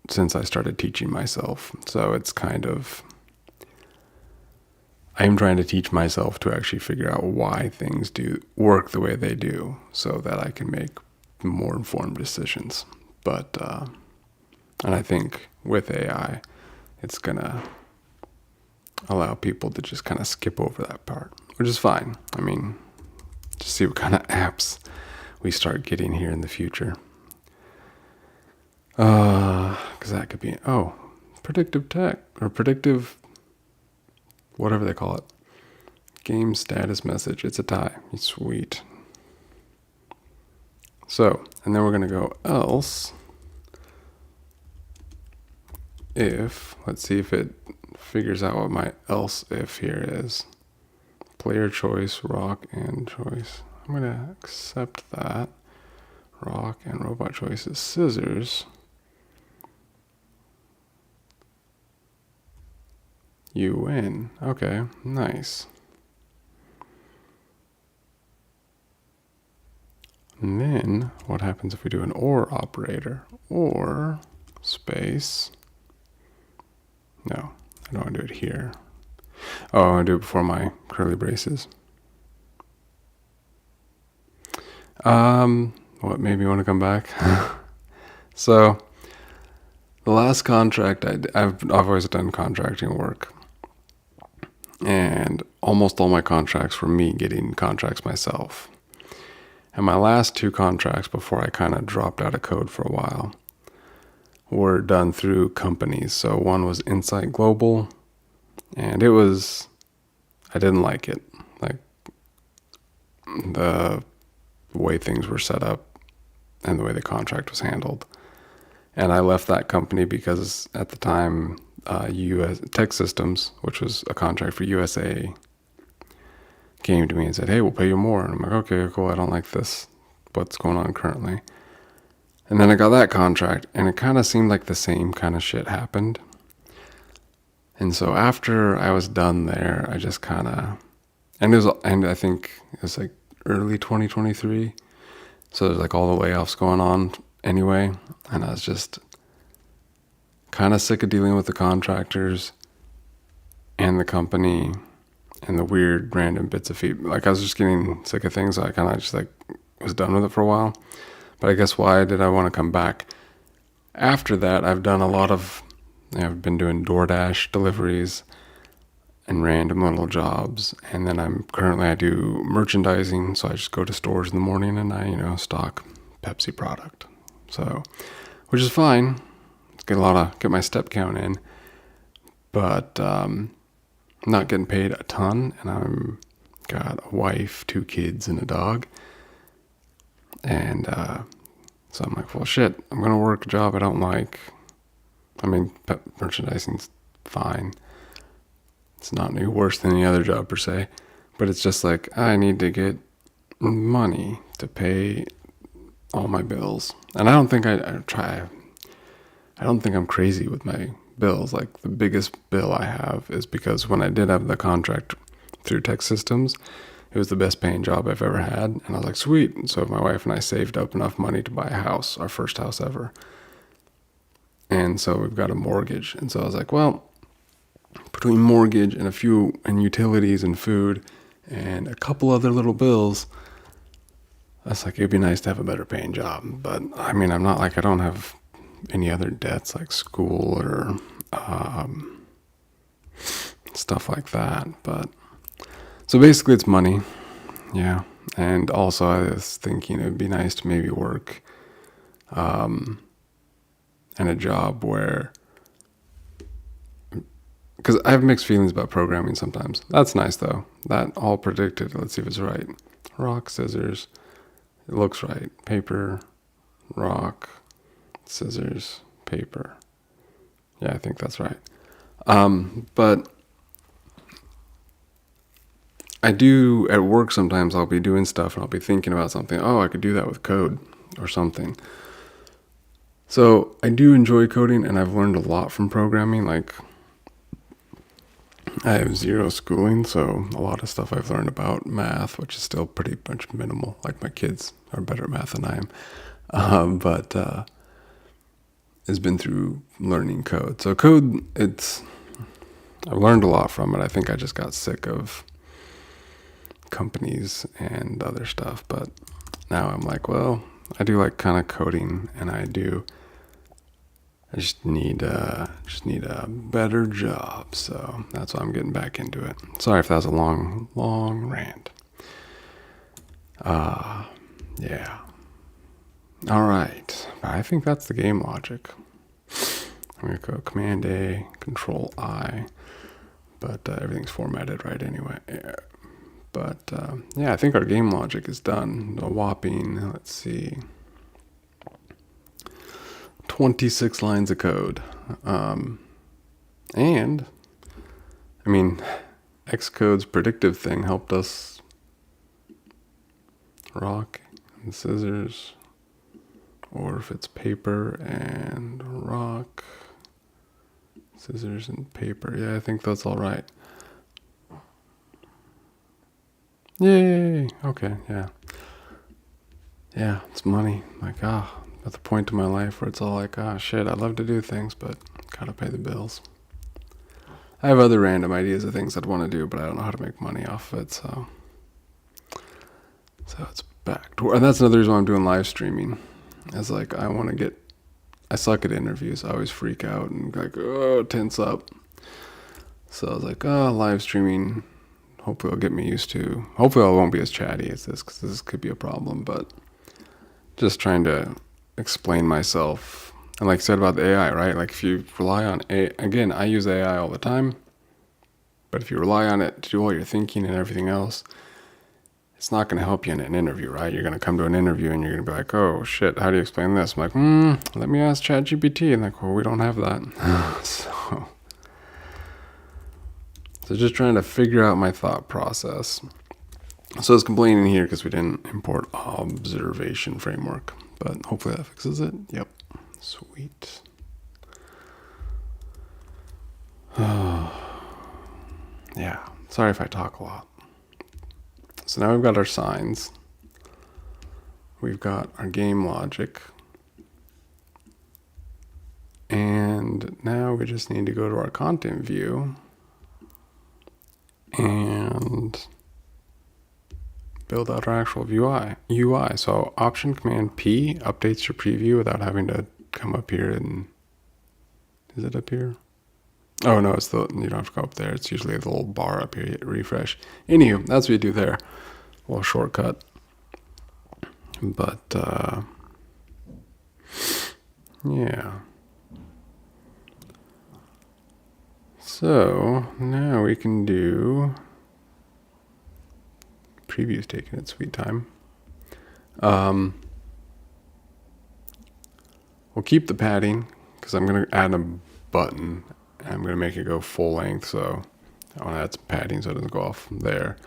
since I started teaching myself. So it's kind of, I am trying to teach myself to actually figure out why things do work the way they do so that I can make more informed decisions. But, and I think with AI, it's going to allow people to just kind of skip over that part, which is fine. I mean, just see what kind of apps we start getting here in the future. Because that could be, predictive tech or predictive, whatever they call it. Game status message. It's a tie. Sweet. So, and then we're going to go else if, let's see if it figures out what my else if here is. Player choice, rock, and choice. I'm going to accept that. Rock and robot choice is scissors. You win. Okay, nice. And then what happens if we do an or operator? Or space. No, I don't want to do it here. Oh, I want to do it before my curly braces. What made me want to come back? So, the last contract I've always done contracting work, and almost all my contracts were me getting contracts myself. And my last 2 contracts before I kind of dropped out of code for a while were done through companies. So one was Insight Global, and I didn't like it. Like the way things were set up and the way the contract was handled. And I left that company because at the time, US Tech Systems, which was a contract for USA, came to me and said, hey, we'll pay you more. And I'm like, okay, cool. I don't like this. What's going on currently? And then I got that contract, and it kind of seemed like the same kind of shit happened. And so after I was done there, I just kind of, and I think it was like early 2023. So there's like all the layoffs going on anyway. And I was just kind of sick of dealing with the contractors and the company and the weird random bits of feedback. Like I was just getting sick of things. So I kind of just like was done with it for a while. But I guess why did I want to come back? After that, I've done a lot of, I've been doing DoorDash deliveries and random little jobs. And then I do merchandising. So I just go to stores in the morning and I, stock Pepsi product. So, which is fine. Get my step count in, but I'm not getting paid a ton, and I'm got a wife, 2 kids, and a dog, and so I'm like, well, shit, I'm gonna work a job I don't like. I mean, merchandising's fine. It's not any worse than any other job per se, but it's just like I need to get money to pay all my bills, and I don't think I don't think I'm crazy with my bills. Like the biggest bill I have is because when I did have the contract through Tech Systems, it was the best paying job I've ever had. And I was like, sweet. And so my wife and I saved up enough money to buy a house, our first house ever. And so we've got a mortgage. And so I was like, well, between mortgage and utilities and food and a couple other little bills, I was like, it'd be nice to have a better paying job. But I mean, I'm not like, I don't have any other debts like school or stuff like that. But so basically it's money. Yeah. And also I was thinking it'd be nice to maybe work in a job where, because I have mixed feelings about programming sometimes. That's nice though. That all predicted. Let's see if it's right. rock, scissors. It looks right. Paper, rock, scissors, paper. Yeah, I think that's right. But I do at work sometimes. I'll be doing stuff and I'll be thinking about something. Oh, I could do that with code or something. So I do enjoy coding, and I've learned a lot from programming. Like, I have zero schooling, so a lot of stuff I've learned about math, which is still pretty much minimal. Like, my kids are better at math than I am. But has been through learning code. So code, I've learned a lot from it. I think I just got sick of companies and other stuff, but now I'm like, well, I do like kind of coding, and I just need a better job. So that's why I'm getting back into it. Sorry if that was a long rant. Yeah. All right. I think that's the game logic. I'm going to go Command A, Control I, but everything's formatted right anyway. But yeah, I think our game logic is done. A whopping, let's see, 26 lines of code. And, I mean, Xcode's predictive thing helped us. Rock and scissors, or if it's paper and rock, scissors and paper. Yeah, I think that's all right. Yay! Okay, yeah. Yeah, it's money. Like, at the point in my life where it's all like, shit, I'd love to do things, but gotta pay the bills. I have other random ideas of things I'd want to do, but I don't know how to make money off of it, so it's back to, and that's another reason why I'm doing live streaming. It's like, I suck at interviews. I always freak out and like, tense up. So I was like, live streaming, hopefully it'll get me used to. Hopefully I won't be as chatty as this, because this could be a problem, but just trying to explain myself. And like I said about the AI, right? Like, if you rely on again, I use AI all the time, but if you rely on it to do all your thinking and everything else, it's not going to help you in an interview, right? You're going to come to an interview and you're going to be like, oh shit, how do you explain this? I'm like, let me ask ChatGPT. And like, well, we don't have that. So just trying to figure out my thought process. So I was complaining here because we didn't import observation framework, but hopefully that fixes it. Yep. Sweet. Yeah. Sorry if I talk a lot. So now we've got our signs. We've got our game logic. And now we just need to go to our content view and build out our actual UI. So Option Command P updates your preview without having to come up here and, is it up here? Oh no, you don't have to go up there. It's usually the little bar up here, hit refresh. Anywho, that's what you do there. A little shortcut. But yeah. So now we can do, preview's taking its sweet time. We'll keep the padding because I'm going to add a button. I'm going to make it go full length, so I want to add some padding so it doesn't go off there.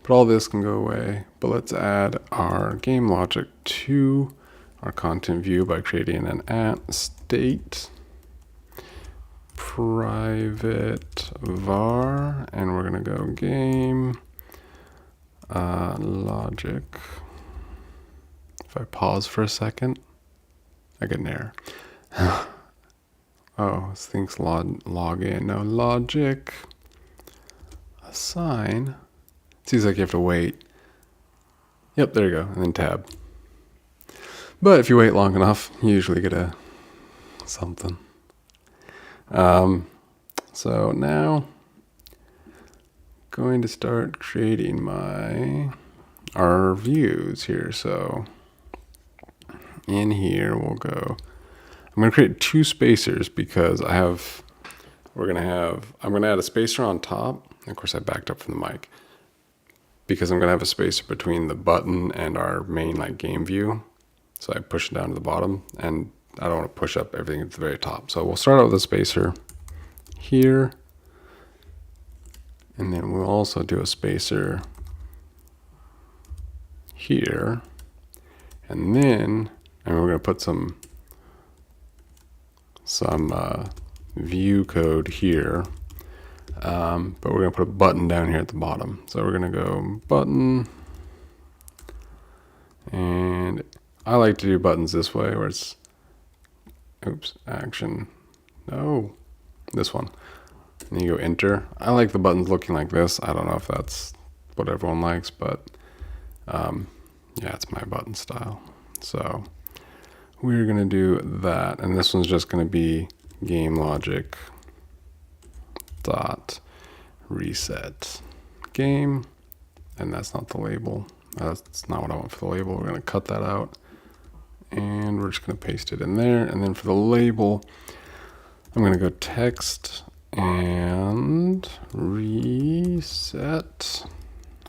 But all this can go away. But let's add our game logic to our content view by creating an @state private var, and we're going to go game logic. If I pause for a second, I get an error. Oh, this thing's log in. No, logic assign. Seems like you have to wait. Yep, there you go, and then tab. But if you wait long enough, you usually get a something. So now, going to start creating our views here. So in here we'll go, I'm going to create 2 spacers because I'm going to add a spacer on top. Of course, I backed up from the mic because I'm going to have a spacer between the button and our main like game view. So I push it down to the bottom, and I don't want to push up everything at the very top. So we'll start out with a spacer here, and then we'll also do a spacer here, and we're going to put some view code here, but we're going to put a button down here at the bottom. So we're going to go button, and I like to do buttons this way where it's, oops, action, no, this one. And you go enter. I like the buttons looking like this. I don't know if that's what everyone likes, but yeah, it's my button style. So we're going to do that. And this one's just going to be game logic dot reset game. And that's not the label. That's not what I want for the label. We're going to cut that out. And we're just going to paste it in there. And then for the label, I'm going to go text and reset.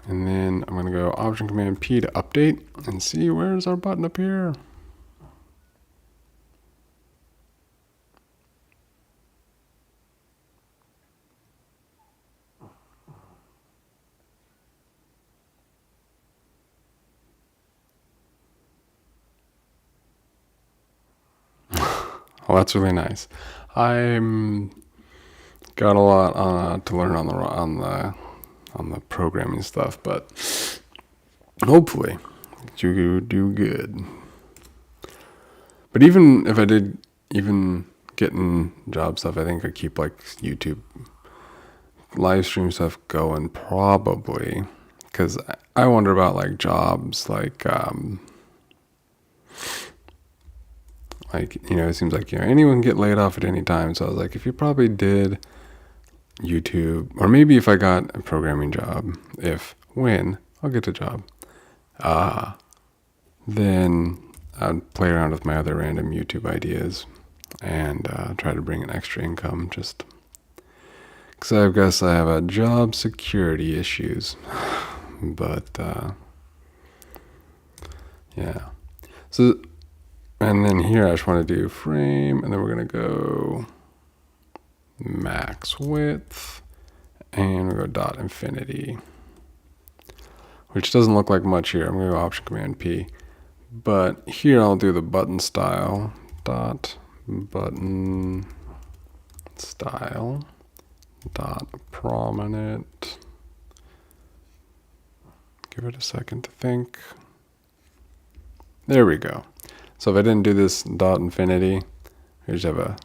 And then I'm going to go Option Command P to update and see where's our button appear. Well, that's really nice. I'm got a lot to learn on the programming stuff, but hopefully you do good. But even if I did getting job stuff, I think I keep like YouTube live stream stuff going probably, because I wonder about like jobs like it seems like anyone can get laid off at any time. So I was like, if you probably did YouTube, or maybe if I got a programming job, when I'll get a job, then I'd play around with my other random YouTube ideas and try to bring in extra income, just because I guess I have a job security issues. But yeah, so, and then here I just want to do frame, and then we're going to go max width, and we go dot infinity, which doesn't look like much here. I'm going to go Option Command P, but here I'll do the button style dot button style dot prominent. Give it a second to think. There we go. So if I didn't do this dot infinity, we just have a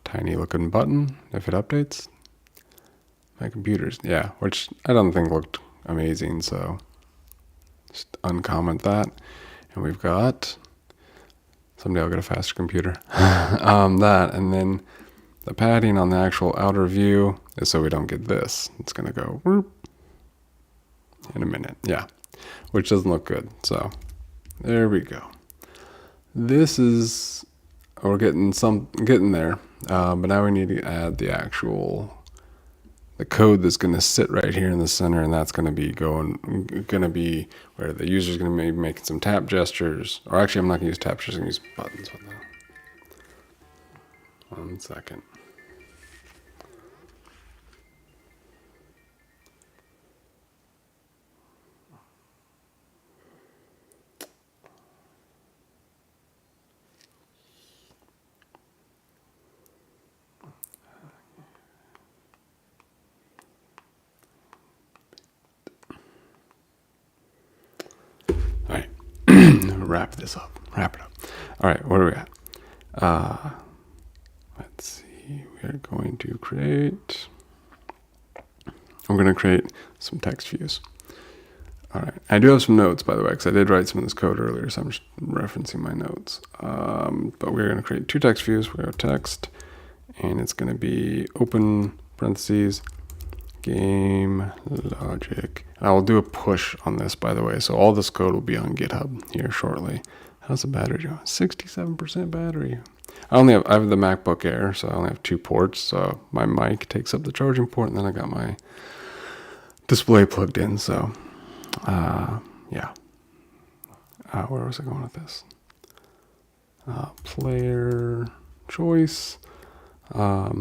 tiny looking button if it updates. My computer's, yeah, which I don't think looked amazing, so just uncomment that. And we've got, someday I'll get a faster computer. That, and then the padding on the actual outer view is so we don't get this. It's going to go whoop in a minute, yeah, which doesn't look good. So there we go. This is, we're getting there, but now we need to add the code that's going to sit right here in the center, and that's going to be where the user's going to be making some tap gestures. Or actually, I'm not going to use tap gestures, I'm going to use buttons with that. 1 second. All right, wrap it up. All right, where are we at? Let's see, I'm going to create some text views. All right, I do have some notes, by the way, because I did write some of this code earlier, so I'm just referencing my notes. But we're going to create 2 text views. We're going to text, and it's going to be open parentheses, game logic. And I will do a push on this, by the way, so all this code will be on GitHub here shortly. How's the battery doing? 67% battery. I have the MacBook Air, so I only have 2 ports. So my mic takes up the charging port, and then I got my display plugged in. So Yeah. Where was I going with this? Player choice. Yeah,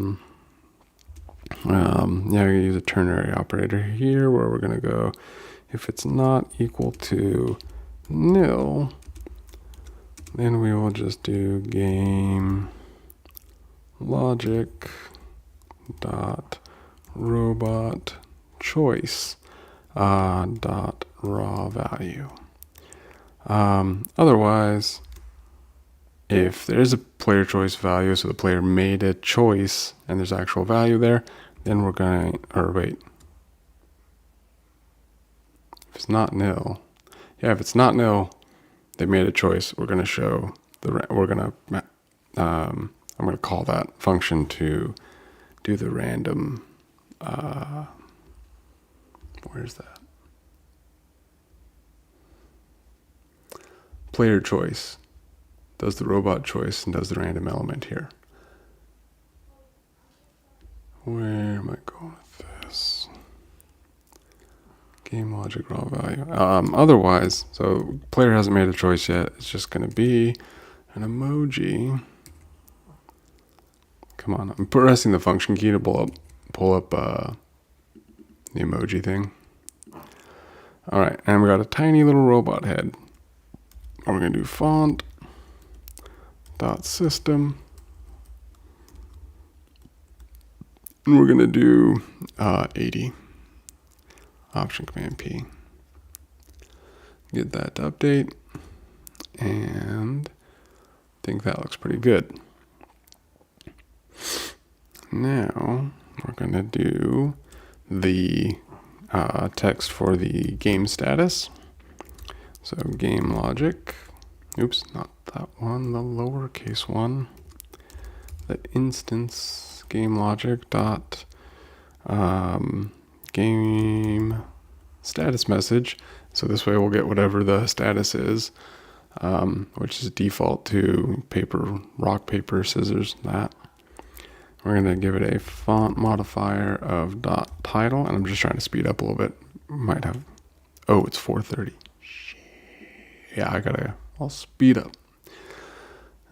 we use a ternary operator here where we're going to go, if it's not equal to nil, then we will just do game logic dot robot choice dot raw value. Otherwise, if there is a player choice value, so the player made a choice and there's actual value there, then we're going to, or wait, if it's not nil, yeah, if it's not nil, they made a choice, we're going to show we're going to, I'm going to call that function to do the random, where's that? Player choice does the robot choice and does the random element here. Where am I going with this? Game logic raw value. Otherwise, so player hasn't made a choice yet. It's just going to be an emoji. Come on, I'm pressing the function key to pull up the emoji thing. All right, and we got a tiny little robot head. We're going to do font dot system, and we're going to do 80. Option Command P. Get that to update, and I think that looks pretty good. Now we're going to do the text for the game status. So game logic, oops, not that one, the lowercase one. The instance game logic dot game status message. So this way we'll get whatever the status is, which is default to rock, paper, scissors, that. We're going to give it a font modifier of dot title, and I'm just trying to speed up a little bit. Might have, oh, it's 4:30. Yeah, I'll speed up.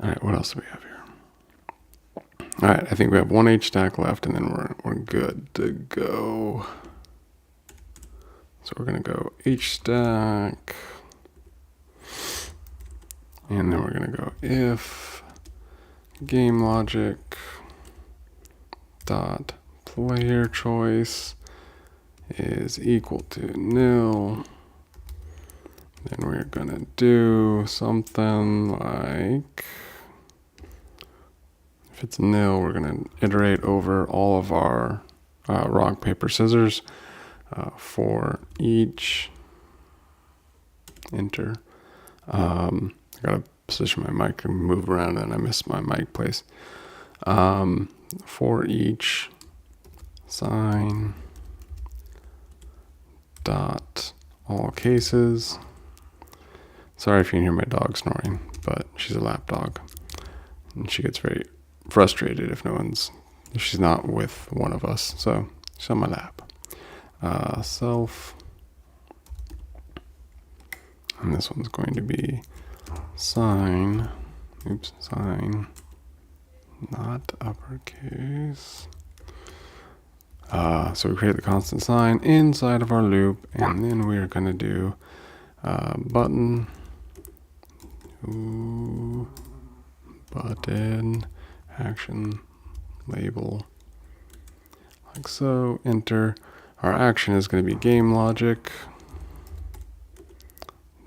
All right, what else do we have here? All right, I think we have one H stack left, and then we're good to go. So we're gonna go H stack, and then we're gonna go if game logic dot player choice is equal to nil. Then we're gonna do something like, if it's nil, we're gonna iterate over all of our rock, paper, scissors for each, enter. I gotta position my mic and move around, and I missed my mic place. For each sign dot all cases. Sorry if you can hear my dog snoring, but she's a lap dog, and she gets very frustrated if she's not with one of us. So she's on my lap. Self, and this one's going to be sign, not uppercase. So we create the constant sign inside of our loop, and then we are going to do button, button, action, label, like so, enter. Our action is going to be game logic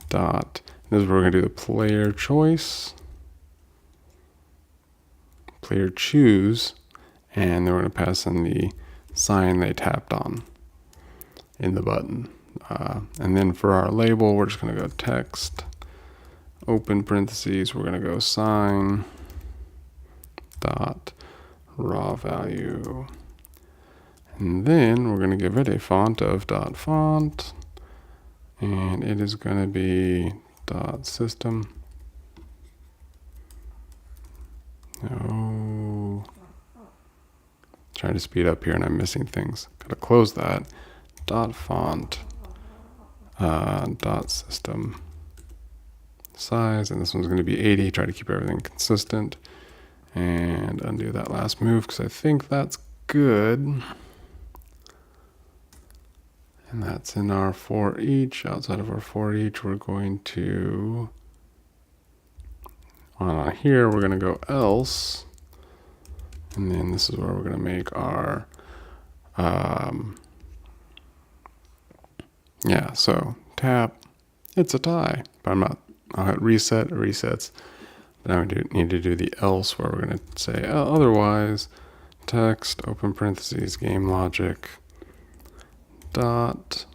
dot, this is where we're going to do the player choice, player choose, and then we're going to pass in the sign they tapped on in the button. And then for our label, we're just going to go text, open parentheses, we're going to go sign dot raw value. And then we're going to give it a font of dot font, and it is going to be dot system. No. Trying to speed up here and I'm missing things. Gotta close that. Dot font dot system size, and this one's going to be 80. Try to keep everything consistent, and undo that last move because I think that's good. And that's in our for each. Outside of our for each, we're going to, on here, we're going to go else. And then this is where we're going to make our, yeah, so tap, it's a tie. But I'm not, I'll hit reset, it resets. But now we need to do the else where we're going to say otherwise, text, open parentheses, game logic, dot,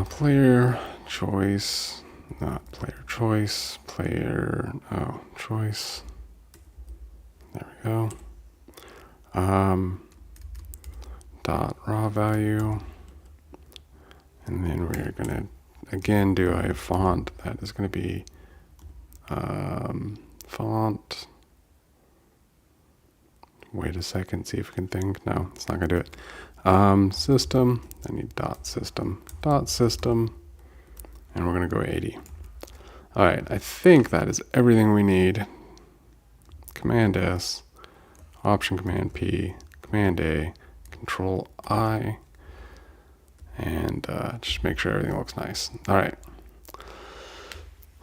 player choice, not player choice, player, choice. There we go. Dot raw value. And then we're going to, again, do a font that is going to be font. Wait a second, see if we can think. No, it's not going to do it. System, I need dot system, and we're going to go 80. All right, I think that is everything we need. Command S, Option Command P, Command A, Control I, and just make sure everything looks nice. All right,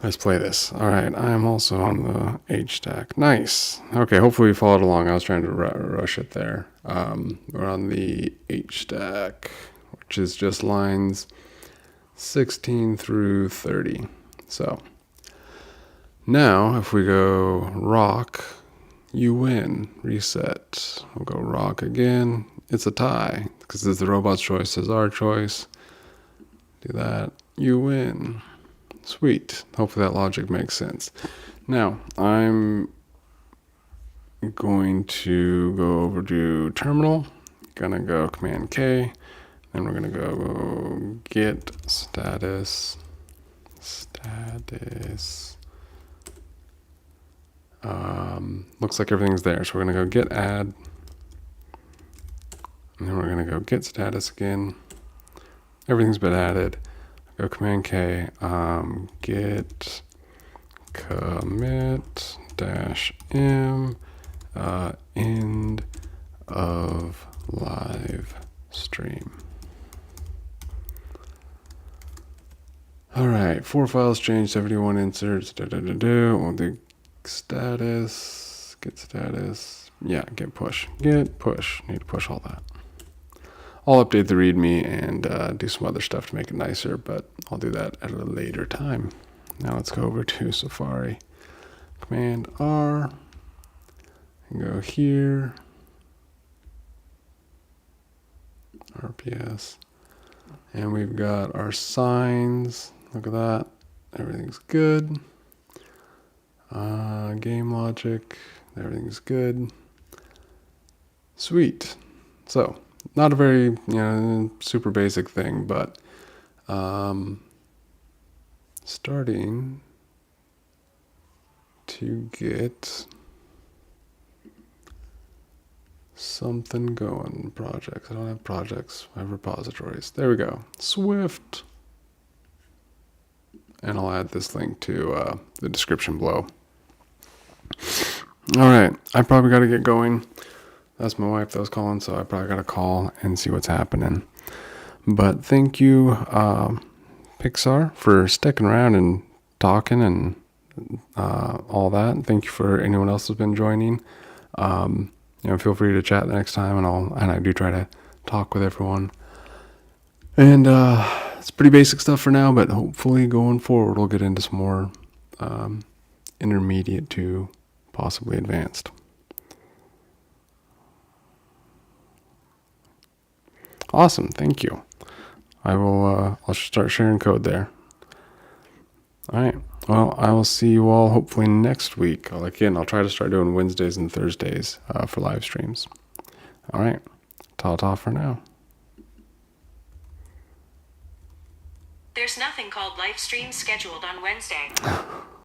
let's play this. All right, I'm also on the H stack. Nice. Okay, hopefully you followed along. I was trying to rush it there. We're on the H stack, which is just lines 16 through 30. So now if we go rock, you win, reset. We'll go rock again. It's a tie because it's the robot's choice, is our choice. Do that, you win. Sweet. Hopefully that logic makes sense. Now I'm going to go over to terminal. Gonna go Command K. Then we're gonna go git status. Looks like everything's there. So we're gonna go git add. And then we're gonna go git status again. Everything's been added. Go Command K. Git commit -m end of live stream. All right, 4 files changed, 71 inserts. We'll do status, git status. Yeah, git push. Git push. Need to push all that. I'll update the README and do some other stuff to make it nicer, but I'll do that at a later time. Now let's go over to Safari. Command R. And go here. RPS. And we've got our signs. Look at that. Everything's good. Game logic. Everything's good. Sweet. So, not a very, super basic thing, but starting to get something going. Projects. I don't have projects. I have repositories. There we go. Swift. And I'll add this link to the description below. All right. I probably got to get going. That's my wife that was calling, so I probably got to call and see what's happening. But thank you, Pixar, for sticking around and talking and all that. Thank you for anyone else who's been joining. Feel free to chat the next time, and I do try to talk with everyone. And it's pretty basic stuff for now, but hopefully going forward we'll get into some more intermediate to possibly advanced. Awesome, thank you. I'll start sharing code there. All right. Well, I will see you all hopefully next week. I'll try to start doing Wednesdays and Thursdays for live streams. All right. Ta-ta for now. There's nothing called live stream scheduled on Wednesday.